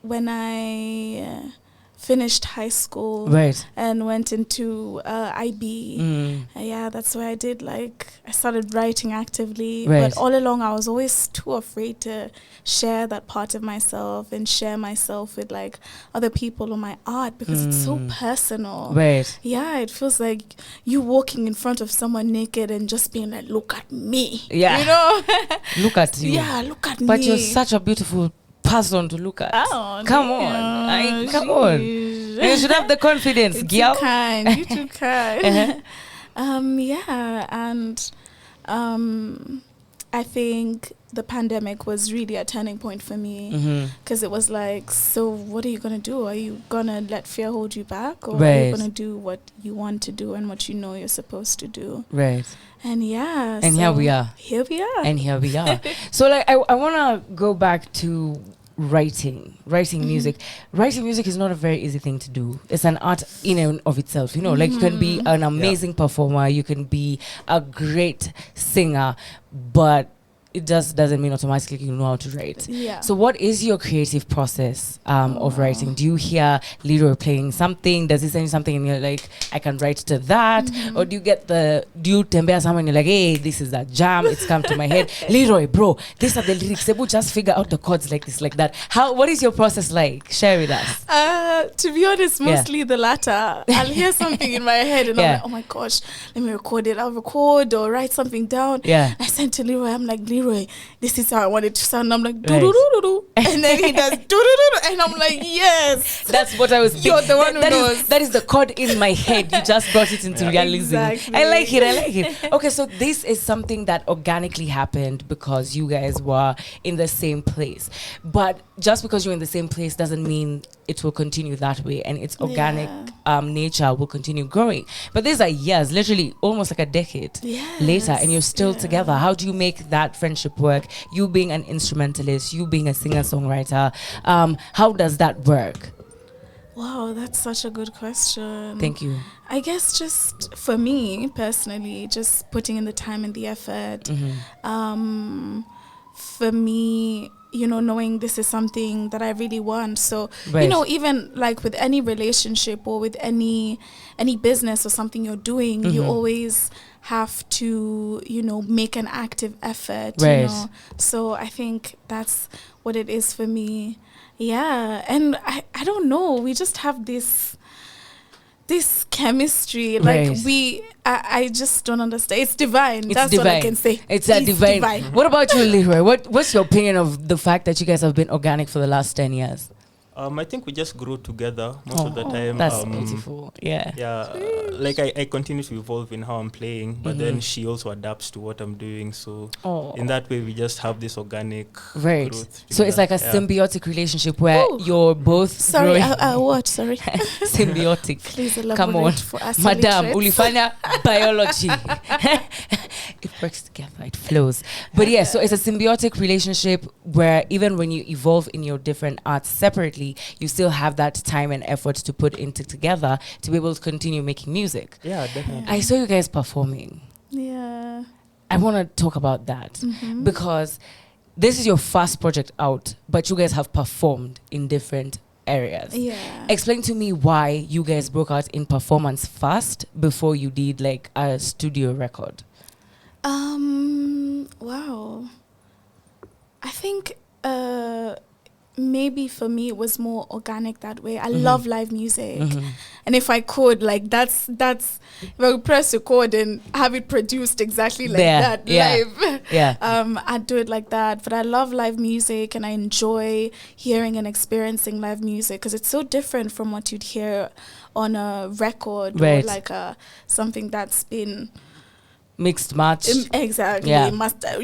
when I finished high school and went into IB. That's where I started writing actively. But all along I was always too afraid to share that part of myself and share myself with like other people or my art, because it's so personal. Yeah, it feels like you walking in front of someone naked and just being like, look at me. Yeah. You know? Look at you. Yeah, look at me. But you're such a beautiful person to look at. Come on. Come on. You should have the confidence, You girl. too kind. I think the pandemic was really a turning point for me, because it was like, so what are you going to do? Are you going to let fear hold you back, or are you going to do what you want to do and what you know you're supposed to do? And here we are. So like I want to go back to writing music. Writing music is not a very easy thing to do. It's an art in and of itself, you know. Like you can be an amazing performer, you can be a great singer, but it just doesn't mean automatically you know how to write. So what is your creative process of writing? Do you hear Leroy playing something? Does he send you something and you're like, I can write to that? Or do you tembea someone and you're like, hey, this is a jam, it's come to my head. Leroy, bro, these are the lyrics. They will just figure out the chords like this, like that. What is your process like? Share with us. To be honest, mostly the latter. I'll hear something in my head and I'm like, oh my gosh, let me record it. I'll record or write something down. I sent to Leroy, I'm like, Leroy, this is how I want it to sound. I'm like, do-do-do-do-do. And then he does do-do-do-do. And I'm like, yes. That's what I was thinking. You're the one who knows. That is the chord in my head. You just brought it into realism. Exactly. I like it. Okay, so this is something that organically happened because you guys were in the same place. But just because you're in the same place doesn't mean it will continue that way, and its organic nature will continue growing. But these are years, literally almost like a decade later, and you're still together. How do you make that friendship work? You being an instrumentalist, you being a singer-songwriter, how does that work? Wow, that's such a good question. Thank you. I guess just for me personally, just putting in the time and the effort. For me, you know, knowing this is something that I really want. So, you know, even like with any relationship or with any business or something you're doing, you always have to, you know, make an active effort, you know. So I think that's what it is for me. Yeah. And I don't know, we just have this chemistry, like I just don't understand. It's divine. That's what I can say. It's divine. What about you, Leroy? What's your opinion of the fact that you guys have been organic for the last 10 years? I think we just grow together most of the time. That's beautiful. Yeah. Yeah. Like I continue to evolve in how I'm playing, but then she also adapts to what I'm doing. So in that way, we just have this organic growth. So it's like a symbiotic relationship where you're both Sorry, growing. what? Sorry. Symbiotic. Please elaborate Come on, for us. Madam Ulifanya biology. It works together. It flows. But yeah, so it's a symbiotic relationship where even when you evolve in your different arts separately, you still have that time and effort to put into together to be able to continue making music. Yeah, definitely. I saw you guys performing. Yeah. I want to talk about that because this is your first project out, but you guys have performed in different areas. Yeah. Explain to me why you guys broke out in performance first before you did like a studio record. Wow. I think maybe for me it was more organic that way. I love live music. And if I could, like that's if I would press record and have it produced exactly like that live. I'd do it like that. But I love live music and I enjoy hearing and experiencing live music because it's so different from what you'd hear on a record or like something that's been mixed match. Exactly. Yeah. Mustard,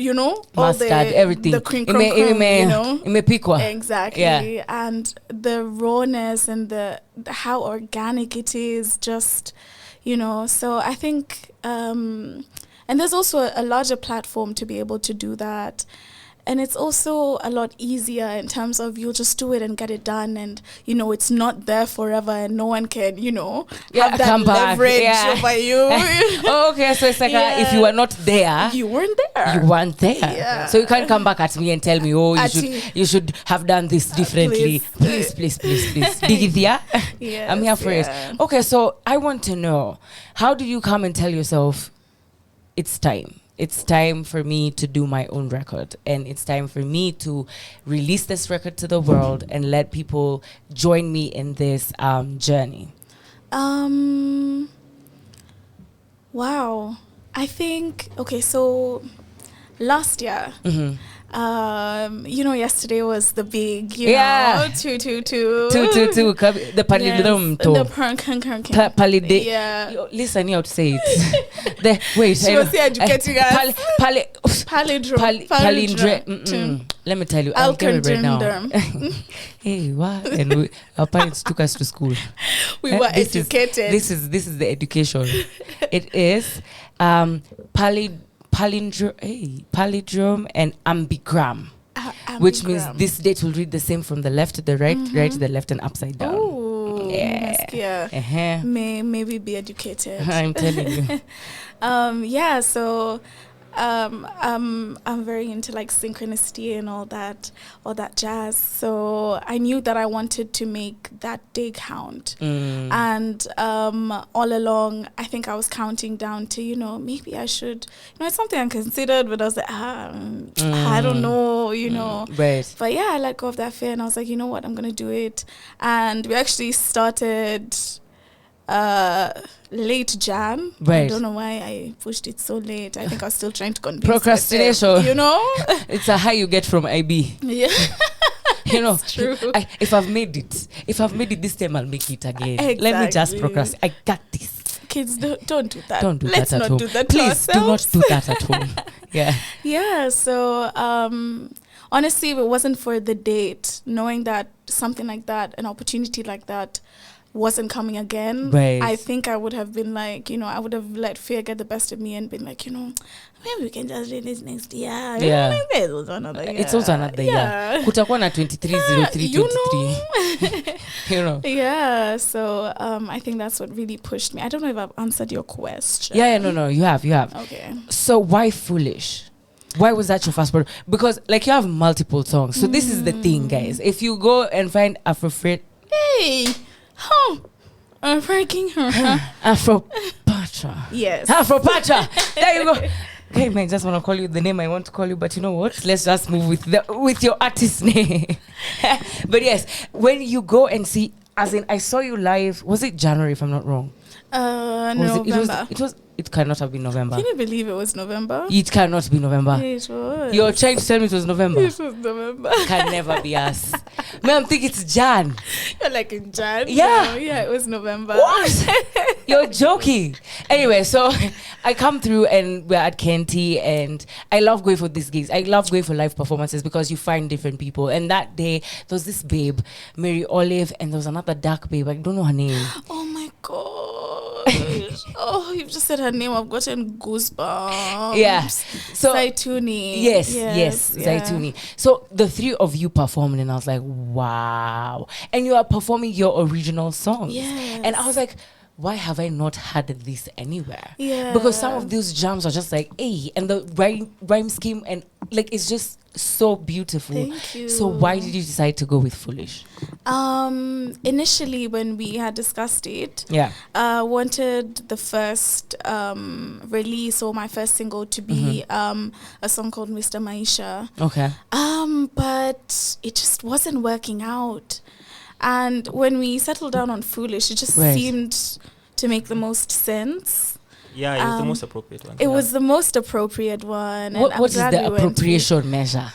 Mustard, everything. The cream crumb, Imepikwa. Exactly. Yeah. And the rawness and the how organic it is, just, so I think, and there's also a larger platform to be able to do that. And it's also a lot easier in terms of you'll just do it and get it done. And, it's not there forever and no one can, have that leverage over you. Okay, so it's like if you were not there. You weren't there. You weren't there. Yeah. So you can't come back at me and tell me, you should have done this differently. Please. Digithia. Yes, I'm here for it. Okay, so I want to know, how did you come and tell yourself, it's time? It's time for me to do my own record and it's time for me to release this record to the world and let people join me in this journey? Wow. I think, so last year, yesterday was the big, 222. 222, the palindrome. The palide. Yeah. Listen, you have to say it. Wait. She was here educating us. Palindrome. Let me tell you, I'll get it right now. Hey, what? And our parents took us to school. We were educated. This is the education. It is palindrome and ambigram, which means this date will read the same from the left to the right, right to the left, and upside down. Oh, yeah. Maybe be educated. I'm telling you. So I'm very into like synchronicity and all that jazz. So I knew that I wanted to make that day count. And all along, I think I was counting down to, maybe I should, it's something I considered, but I was like, I don't know, Right. But yeah, I let go of that fear and I was like, you know what, I'm going to do it. And we actually started late Jan. Right. I don't know why I pushed it so late. I think I was still trying to convince procrastination myself, It's a high you get from IB. Yeah. It's true. If I've made it this time, I'll make it again. Exactly. Let me just procrastinate. I got this. Kids, don't do that. Don't do Let's that at not home. do that. Please do not do that at home. Yeah. Yeah. So honestly, if it wasn't for the date, knowing that something like that, an opportunity like that, wasn't coming again, right. I think I would have been like, I would have let fear get the best of me and been like, maybe we can just do this next year. Yeah. It's also another year. It's also another year. Kutakuwa na 230323. Yeah. So I think that's what really pushed me. I don't know if I've answered your question. Yeah. No. You have. Okay. So why Foolish? Why was that your first product? Because like you have multiple songs. So this is the thing, guys. If you go and find Aphrophata. Hey. I'm freaking her. Aphrophata. Yes. Aphrophata. There you go. Okay, man, I just want to call you the name I want to call you, but you know what? Let's just move with your artist name. But yes, when you go and see, as in I saw you live, was it January if I'm not wrong? November. It cannot have been November. Can you believe it was November? It cannot be November. It was. You're trying to tell me it was November. It was November. Can never be us. Man, I'm thinking it's Jan. You're like in Jan? Yeah. No, yeah, it was November. What? You're joking. Anyway, so I come through and we're at Kenty, and I love going for these gigs. I love going for live performances because you find different people. And that day, there was this babe, Mary Olive, and there was another dark babe. I don't know her name. Oh my God. Oh, you've just said her name. I've gotten goosebumps. Yeah. So Zaituni. Yes, yeah. Zaituni. So the three of you performed, and I was like, wow. And you are performing your original songs. Yes. And I was like, why have I not had this anywhere? Yeah. Because some of those jams are just like, hey, and the rhyme scheme, and like, it's just so beautiful. Thank you. So why did you decide to go with Foolish? Initially, when we had discussed it, Yeah. wanted the first release or my first single to be a song called Mr. Maisha. Okay. But it just wasn't working out. And when we settled down on Foolish, it just seemed to make the most sense. Yeah, it was the most appropriate one. It was the most appropriate one. What is the appropriation measure?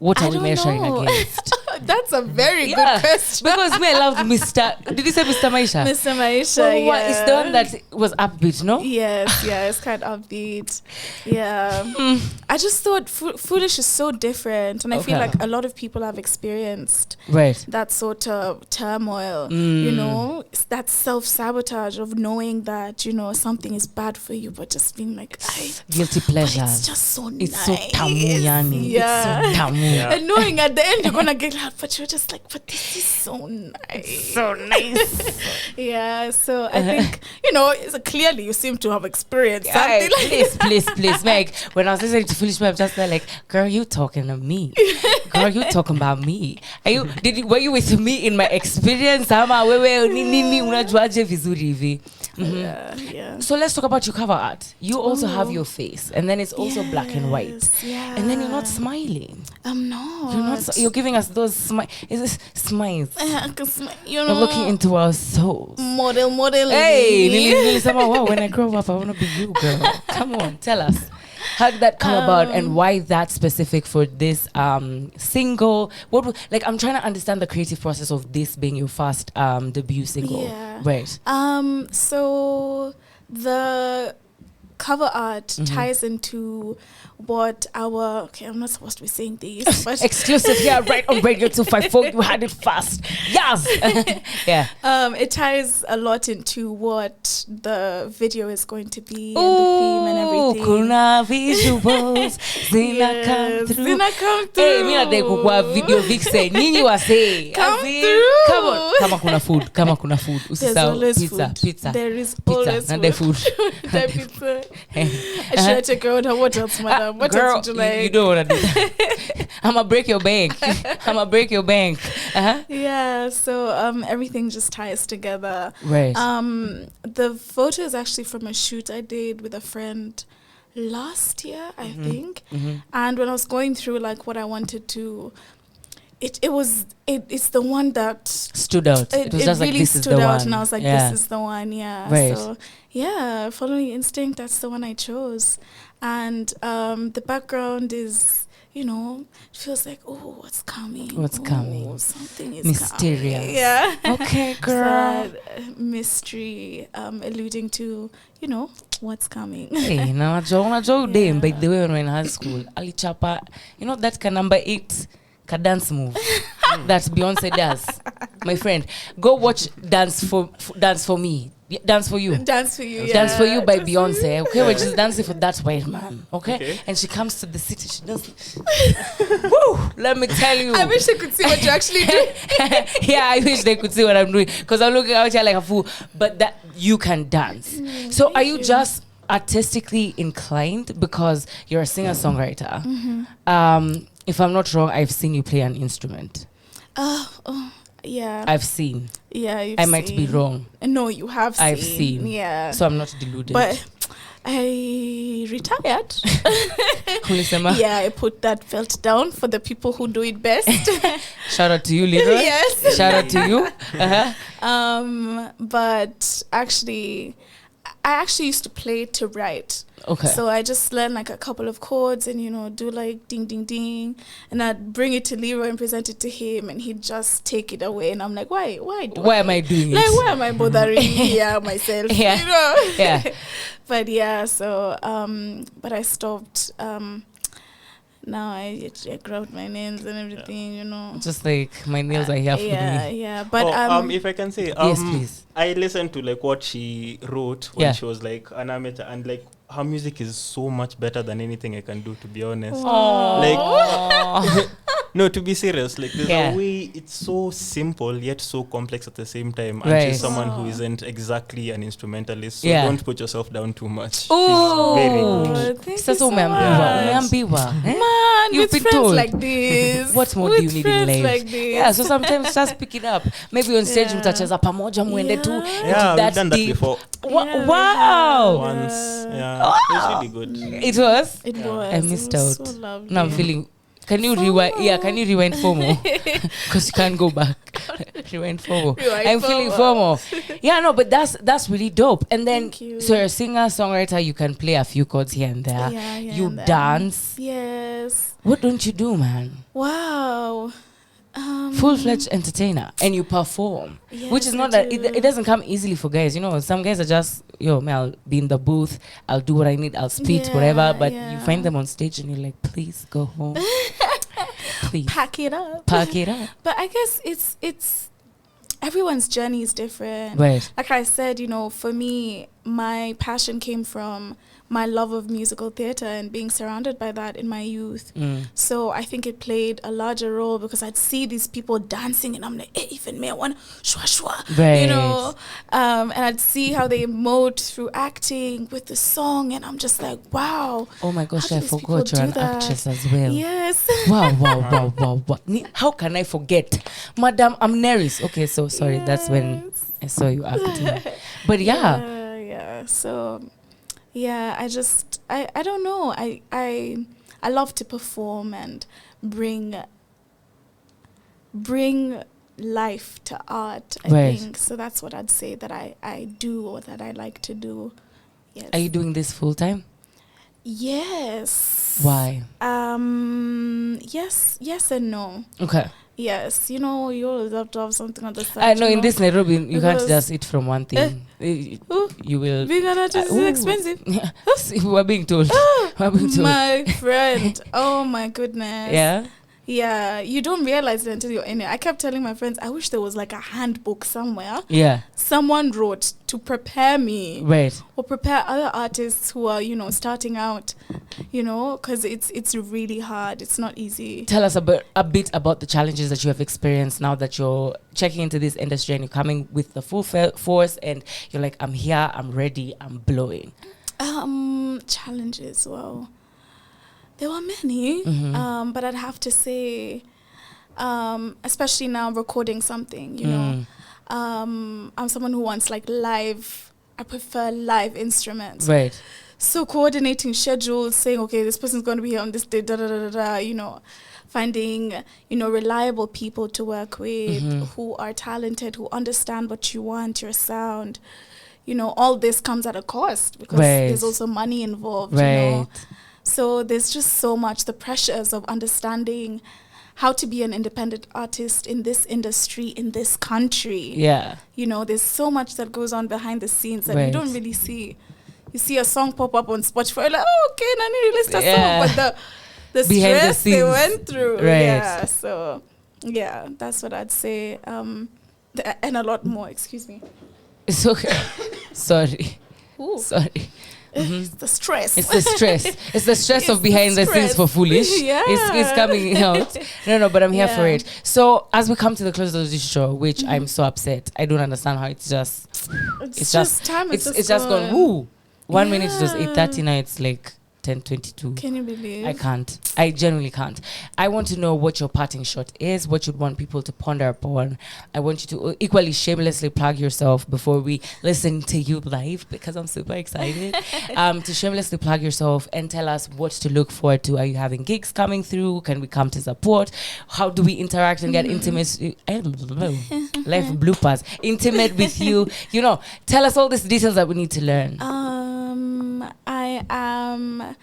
What are we measuring against? That's a very good question. Because me, I loved Mr. Did you say Mr. Maisha? Mr. Maisha, yeah. It's the one that was upbeat, no? Yes, it's kind of upbeat. Yeah. I just thought Foolish is so different. And I feel like a lot of people have experienced that sort of turmoil. You know, it's that self-sabotage of knowing that, you know, something is bad for you, but just being like, guilty pleasure. It's just so it's nice. So tamu, yani. Yeah. It's so tamu. Yeah. And knowing at the end you're gonna get out, but you're just like, but this is so nice. It's so nice. Yeah, so I think, you know, clearly you seem to have experienced something like please, Meg. When I was listening to Foolish, I'm just like, girl, you talking to me. Girl, you talking about me. Were you with me in my experience? Yeah. So let's talk about your cover art. You also have your face, and then it's also black and white. Yeah. And then you're not smiling. I'm not. You're not. You're giving us those smiles. Is this smiles? You're looking into our souls. Model. Hey, wow, when I grow up, I want to be you, girl. Come on, tell us. How did that come about, and why that specific for this single? I'm trying to understand the creative process of this being your first debut single. Yeah. Right. So the cover art ties into what our I'm not supposed to be saying these, but exclusive here right on Radio 254. You had it fast. Yes. Yeah. It ties a lot into what the video is going to be, and the theme and everything. Kuna visuals zina come through. Zina come through. Hey, mina deko kwa video vixen. Nyinyi wase. Come through. Come on. Kama kuna food. There's always pizza. There is pizza. always food. Pizza. Should I take her out? What else, madam? What girl, else would you like? You don't want to do that. I'ma break your bank. Uh-huh. Yeah, so everything just ties together. Right. The photo is actually from a shoot I did with a friend last year, I think. And when I was going through like what I wanted to, it's the one that stood out. It was just really like, this is the stood out, one. and I was like, Yeah. this is the one. Yeah. Right. So yeah, following instinct, that's the one I chose. And the background is, you know, it feels like, oh, what's coming? Coming? Something is mysterious. Coming. Yeah. Okay, girl. So, mystery, alluding to, you know, what's coming. Hey, now Joe Dame, by the way, when we were in high school, Ali Chapa, you know that number 8 dance move that Beyonce does. My friend, go watch Dance for Me. Dance for You. Dance for You, yeah. Dance for You by Beyonce. Okay, when she's dancing for that white man. Okay? And she comes to the city, she does. Woo! Let me tell you. I wish they could see what you actually do. Yeah, I wish they could see what I'm doing, because I'm looking out here like a fool. But that you can dance. So are you just artistically inclined because you're a singer-songwriter? If I'm not wrong, I've seen you play an instrument. Yeah. I've seen. Yeah, I might be wrong. No, you have seen. I've seen. Yeah. So I'm not deluded. But I retired. Ulisema? Yeah, I put that belt down for the people who do it best. Shout out to you, Leroy. Yes. Shout out to you. Uh-huh. But actually, I actually used to play to write. Okay. So I just learned like a couple of chords and, do like ding, ding, ding. And I'd bring it to Leroy and present it to him and he'd just take it away. And I'm like, why am I doing it? Like, why am I bothering here myself? Yeah. Yeah. But yeah, so, but I stopped, now I grow out my nails and everything, Just like my nails are here for me. Yeah. But if I can say, yes, please. I listened to like what she wrote when she was like an amateur, and like her music is so much better than anything I can do, to be honest. Like, no, to be serious, like there's a way it's so simple yet so complex at the same time. And she's someone who isn't exactly an instrumentalist, so don't put yourself down too much. Oh, she's very good. Thank you so much. Man, You've with been friends told. like this. What more do you need in life? Like this. Yeah, so sometimes just pick it up. Maybe on stage mtacheza pamoja muende tu. Yeah, we've done that before. Wow. Once. Yeah. It was really good. It was? It was. I missed out. So lovely. Now I'm feeling... Can you rewind? Yeah, can you rewind FOMO? Because you can't go back. Rewind FOMO. I'm feeling FOMO. Yeah, no, but that's really dope. And then, so you're a singer, songwriter, you can play a few chords here and there. Yeah, you dance. Yes. What don't you do, man? Wow. Full-fledged entertainer, and you perform, which is not that it doesn't come easily for guys. Some guys are just, I'll be in the booth, I'll do what I need, I'll spit, whatever. But you find them on stage and you're like, please go home. Please pack it up. But I guess it's everyone's journey is different. Right. Like I said, for me, my passion came from my love of musical theatre and being surrounded by that in my youth. So I think it played a larger role because I'd see these people dancing and I'm like, even me, I want shwa shwa, right. And I'd see how they emote through acting with the song and I'm just like, wow. Oh my gosh, I forgot you're an actress as well. Yes. Wow. How can I forget? Madam Amneris. Okay, so sorry, that's when I saw you acting. But yeah. So... yeah, I don't know. I love to perform and bring life to art, I think. So that's what I'd say that I do or that I like to do. Yes. Are you doing this full time? Yes. Why? Yes and no. Okay. Yes, you always have to have something on the side. I know in this Nairobi, you can't just eat from one thing. You will. Being an artist is expensive. We're being told. My friend. Oh my goodness. Yeah. Yeah, you don't realize it until you're in it. I kept telling my friends, I wish there was like a handbook somewhere. Yeah. Someone wrote to prepare me. Right. Or prepare other artists who are, starting out, because it's really hard. It's not easy. Tell us a bit about the challenges that you have experienced now that you're checking into this industry and you're coming with the full force and you're like, I'm here, I'm ready, I'm blowing. Challenges, well... there were many, but I'd have to say, especially now recording something, I'm someone who wants like live, I prefer live instruments. Right. So coordinating schedules, saying, okay, this person's going to be here on this day, finding, reliable people to work with who are talented, who understand what you want, your sound. All this comes at a cost because there's also money involved, So there's just so much, the pressures of understanding how to be an independent artist in this industry, in this country. Yeah. There's so much that goes on behind the scenes that you don't really see. You see a song pop up on Spotify, you're like, oh, okay, Nani released a song. But the stress they went through. Right. Yeah. So, yeah, that's what I'd say. And a lot more, excuse me. It's okay. Sorry. Ooh. Sorry. It's the stress. It's the stress. It's the stress of behind the scenes for Foolish. Yeah. It's coming out. No, but I'm here for it. So as we come to the close of this show, which I'm so upset, I don't understand how it's just time. It's just gone. Woo. 1 minute it was 8:30. Now it's like 10:22. Can you believe? I can't. I genuinely can't. I want to know what your parting shot is, what you'd want people to ponder upon. I want you to equally shamelessly plug yourself before we listen to you live, because I'm super excited. To shamelessly plug yourself and tell us what to look forward to. Are you having gigs coming through? Can we come to support? How do we interact and get intimate? Life bloopers. Intimate with you. You know, tell us all these details that we need to learn. I am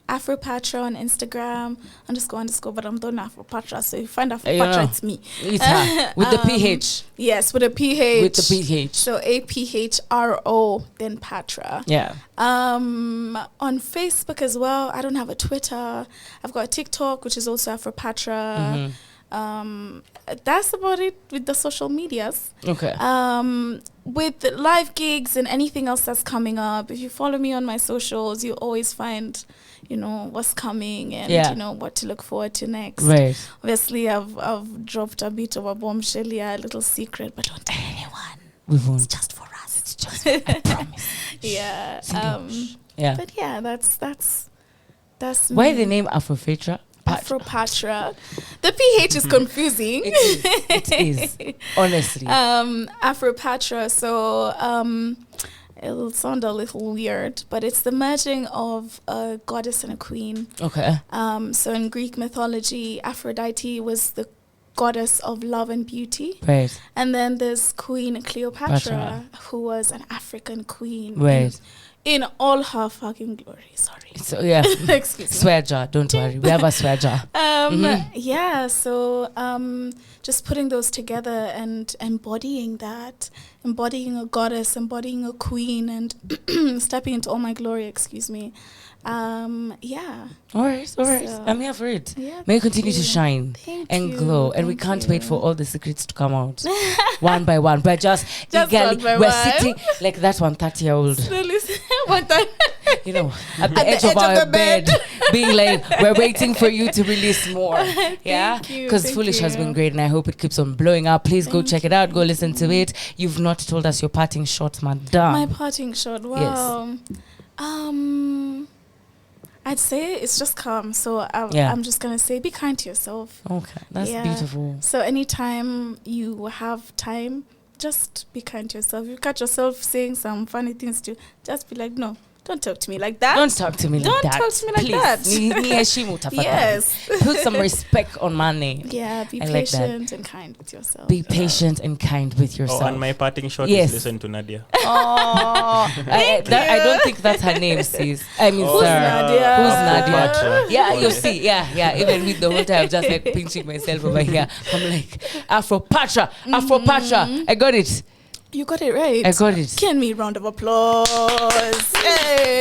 Aphrophata on Instagram, __, but I'm done Aphrophata. So if you find Aphrophata, it's me. It's her. With the PH. Yes, with a PH. With the PH. So APHRO, then Patra. Yeah. On Facebook as well. I don't have a Twitter. I've got a TikTok, which is also Afropatra. That's about it with the social medias. Okay. With live gigs and anything else that's coming up, if you follow me on my socials, you always find, what's coming and you know what to look forward to next. Right. Obviously, I've dropped a bit of a bombshell, a little secret, but don't tell anyone. We won't. It's just for us. It's just. I promise. Yeah. Yeah. But yeah, that's me. Why the name Aphrophata? Afropatra. The PH is confusing. It is. Honestly. Afropatra. So it'll sound a little weird, but it's the merging of a goddess and a queen. Okay. So in Greek mythology, Aphrodite was the goddess of love and beauty. Right. And then there's Queen Cleopatra, who was an African queen. Right. In all her fucking glory. Sorry. So yeah. Excuse me. Swear jar, don't worry. We have a swear jar. Yeah, so just putting those together and embodying that, embodying a goddess, embodying a queen, and stepping into all my glory, excuse me. Yeah. All right. So, I'm here for it. Yeah, may you continue to shine and glow. And we can't wait for all the secrets to come out one by one. But just eagerly, we're sitting like that 130-year-old. You know, at the edge of our bed, being like, we're waiting for you to release more. Yeah, because Foolish has been great, and I hope it keeps on blowing up. Please go check it out. Go listen to it. You've not told us your parting shot, madam. My parting shot. Wow. Yes. I'd say it's just calm. So I'm just gonna say, be kind to yourself. Okay, that's beautiful. So anytime you have time, just be kind to yourself. You catch yourself saying some funny things to, just be like, no. Don't talk to me like that. Don't talk to me like that. Don't talk to me like that. Yes. Put some respect on my name. Yeah, be patient and kind with yourself. Be patient and kind with yourself. Oh, and my parting shot is listen to Nadia. Oh, I don't think that's her name, sis. I mean, who's Nadia? Who's Nadia? Yeah, you see. Yeah. Even with the whole time, just like pinching myself over here. I'm like, Afropatra. I got it. You got it right. I got it. Give me a round of applause. Hey.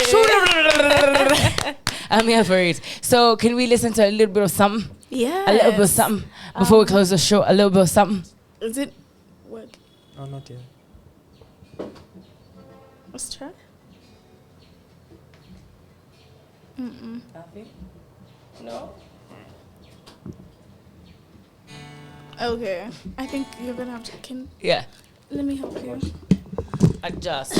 I'm here for it. So can we listen to a little bit of something? Yeah. A little bit of something before we close the show. A little bit of something. Is it what? Oh, not yet. What's the track? Nothing. No. Okay. I think you're gonna have to. Yeah. Let me help you. Adjust.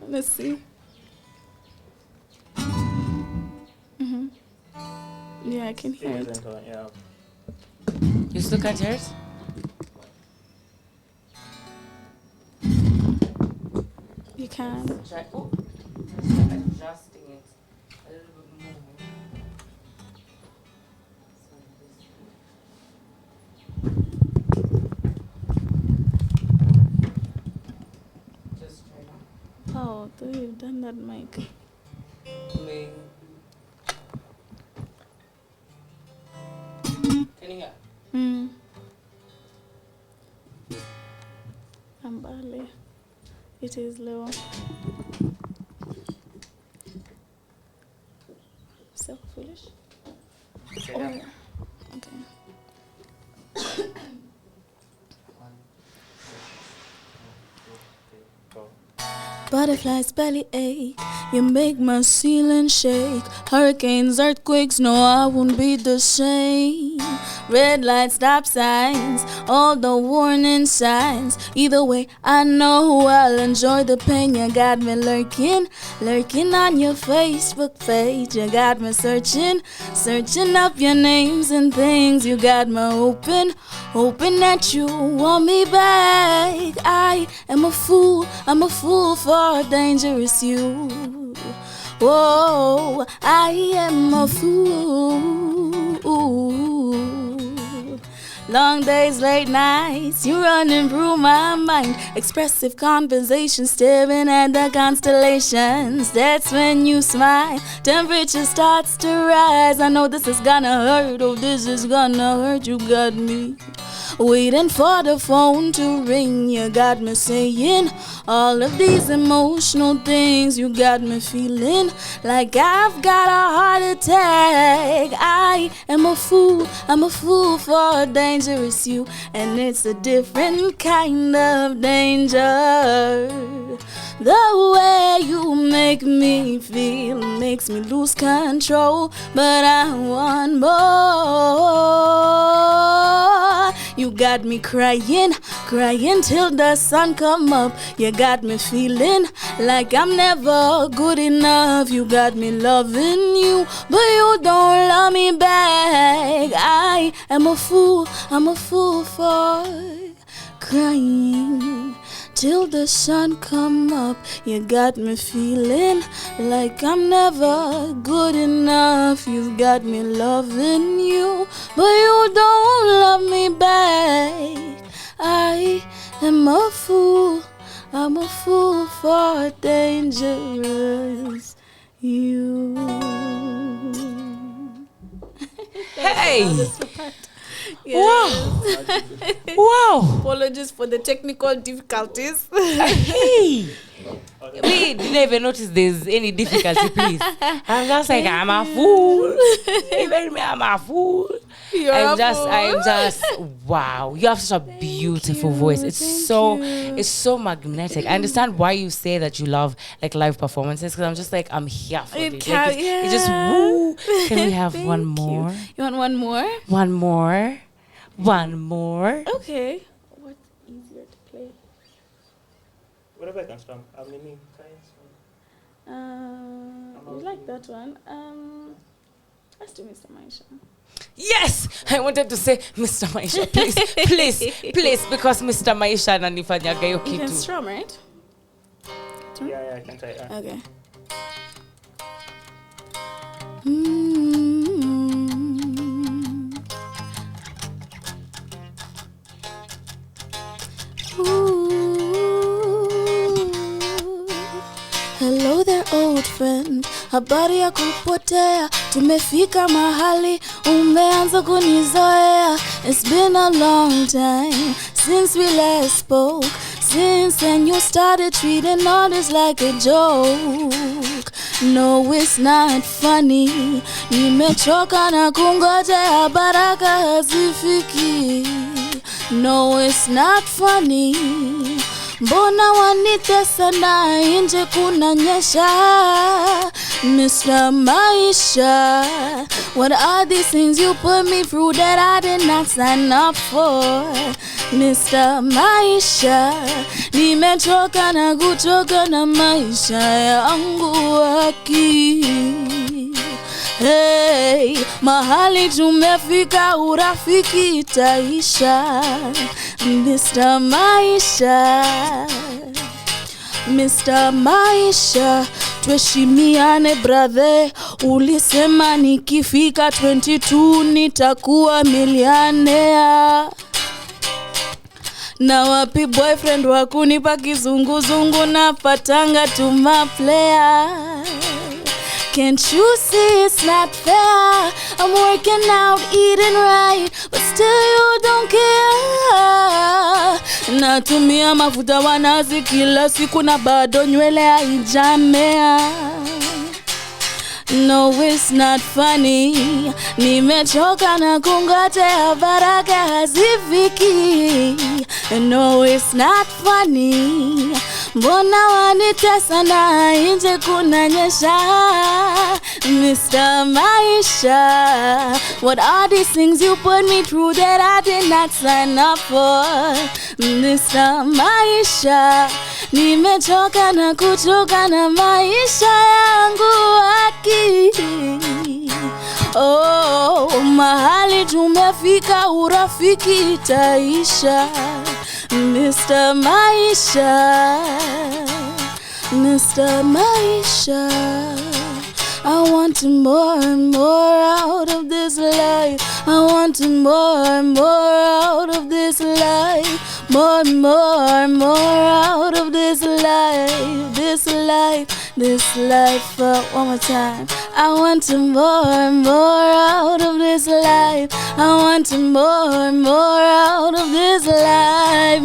Let's see. Yeah, I can hear it. Yeah. You still can't hear it? You can. Try. Oh. Adjusting it a little bit more. Just try that. Oh, though you've done that, Mike. Me. Can you hear? I'm barely. It is low. So foolish. Yeah. Okay. Butterflies belly ache, you make my ceiling shake. Hurricanes, earthquakes, no, I won't be the same. Red lights, stop signs, all the warning signs. Either way, I know I'll enjoy the pain. You got me lurking on your Facebook page. You got me searching up your names and things. You got me hoping that you want me back. I am a fool for dangerous you. Whoa, I am a fool. Long days, late nights, you running through my mind. Expressive conversation, staring at the constellations. That's when you smile, temperature starts to rise. I know this is gonna hurt, oh this is gonna hurt. You got me waiting for the phone to ring. You got me saying all of these emotional things. You got me feeling like I've got a heart attack. I am a fool for dangerous you. And it's a different kind of danger. The way you make me feel makes me lose control. But I want more. You got me crying till the sun come up. You got me feeling like I'm never good enough. You got me loving you, but you don't love me back. I am a fool for crying till the sun come up. You got me feeling like I'm never good enough. You got me loving you, but you don't love me back. I am a fool, I'm a fool for dangerous you. Hey! Yes. Wow! Apologies for the technical difficulties. Hey! We didn't even notice there's any difficulty, please. I'm just like, I'm a fool. Even me, I'm a fool. I'm just, wow. You have such a beautiful voice. It's so magnetic. I understand why you say that you love like live performances, because I'm just like, I'm here for it. It's just woo. Can we have one more? You want one more? One more. One more. Okay. What's easier to play? Whatever I can strum. I mean, You like that one? Let's do Mr. Maisha. Yes, I wanted to say Mr. Maisha, please, because Mr. Maisha ananifanyaga hiyo kitu. You can strum, right? Yeah, I can try. Okay. Hello there old friend, habari ya kupotea. Tumefika mahali umeanza kunizoea. It's been a long time since we last spoke. Since then you started treating others like a joke. No, it's not funny. Nimechoka na kungojea baraka hazifiki. No, it's not funny. Mbona wanitesa na nje kunanyesha? Mr. Maisha, what are these things you put me through that I did not sign up for? Mr. Maisha, nimechoka na kuchoka na maisha yangu haki. Hey, mahali tumefika urafiki itaisha. Mr. Maisha, tuheshimiane brother. Ulisema nikifika 22 nitakuwa millionaire. Na wapi boyfriend wakunipa kizunguzungu na patanga tuma player. Can't you see it's not fair? I'm working out, eating right, but still you don't care. Natumia mafuta wanazi kila siku na bado nywele haijamea. No, it's not funny. Nimechoka na kungojea baraka hazifiki. No, it's not funny. mbona wanitesa na nje kunanyesha. Mr. Maisha, what are these things you put me through that I did not sign up for? Mr. Maisha, nimechoka na kuchoka na maisha yangu haki. Oh, mahali tumefika urafiki itaisha. Mr. Maisha, Mr. Maisha, I want more and more out of this life. I want more and more out of this life. More and more out of this life. This life, this life. One more time. I want more and more out of this life. I want more and more out of this life.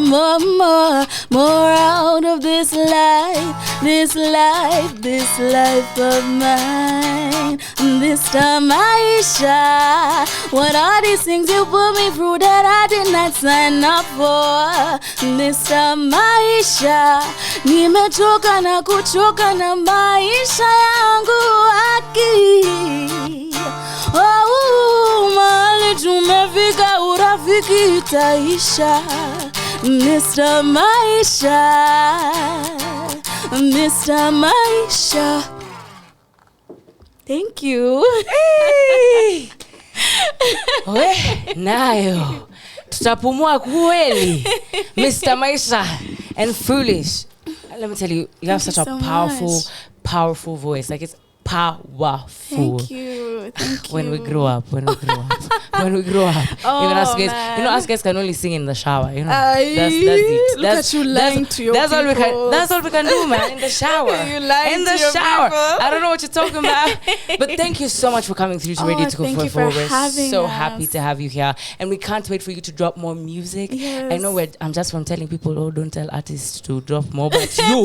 More out of this life. This life, this life of mine. This time, Aisha, what are these things you put me through that I did not sign up for? This time, Aisha, nimechoka na kuchoka na maisha yangu haki. Oh, mahali tumefika urafiki itaisha. Mr. Maisha, Mr. Maisha. Thank you. Hey. We, nayo tutapumua kweli. Mr. Maisha and Foolish. Let me tell you, you have such a powerful voice. Like, it's powerful. Thank you. Thank you. When we grow up. When we grow up. Oh, even us guys, man. you know, us guys can only sing in the shower, you know. That's it. Look at you lying to your that's all we can. people. That's all we can do, man. In the shower. You lying in the to your shower. people. I don't know what you're talking about. But thank you so much for coming through to Radio to Go thank you for for We're having so us. happy to have you here, and we can't wait for you to drop more music. Yes. I know I'm just from telling people, oh, don't tell artists to drop more, but you,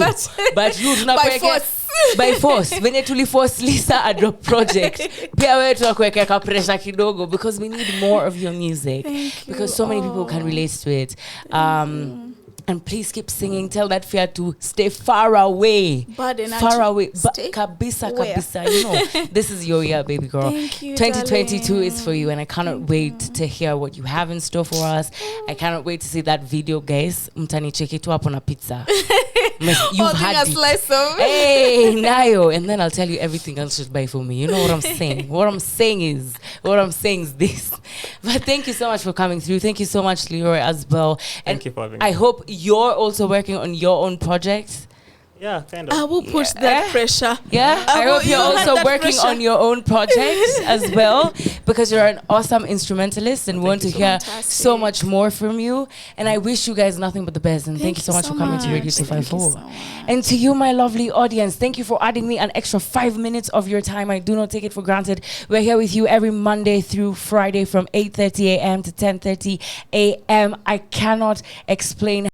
but you do not By force. By force. Venye tuliforce Lisa a drop project. Pia wewe tunakuweka pressure kidogo, because we need more of your music. Because so many people can relate to it. And please keep singing. Tell that fear to stay far away. Far away. Kabisa. You know, this is your year, baby girl. Thank you, 2022 darling. is for you, and I cannot wait to hear what you have in store for us. I cannot wait to see that video, guys. Mtani cheki tu hapo na pizza. You've had it. Slice of Hey, Nayo. And then I'll tell you everything else should buy for me. You know what I'm saying? What I'm saying is this. But thank you so much for coming through. Thank you so much, Leroy, as well. And thank you for having me. I hope you're also working on your own projects. Yeah, kind of. I will push that pressure. Yeah, I hope you're also working pressure. on your own projects as well, because you're an awesome instrumentalist, and we want to hear so much more from you. And I wish you guys nothing but the best. And thank you so much for coming to Radio 254. And to you, my lovely audience, thank you for adding me an extra 5 minutes of your time. I do not take it for granted. We're here with you every Monday through Friday from 8:30 a.m. to 10:30 a.m. I cannot explain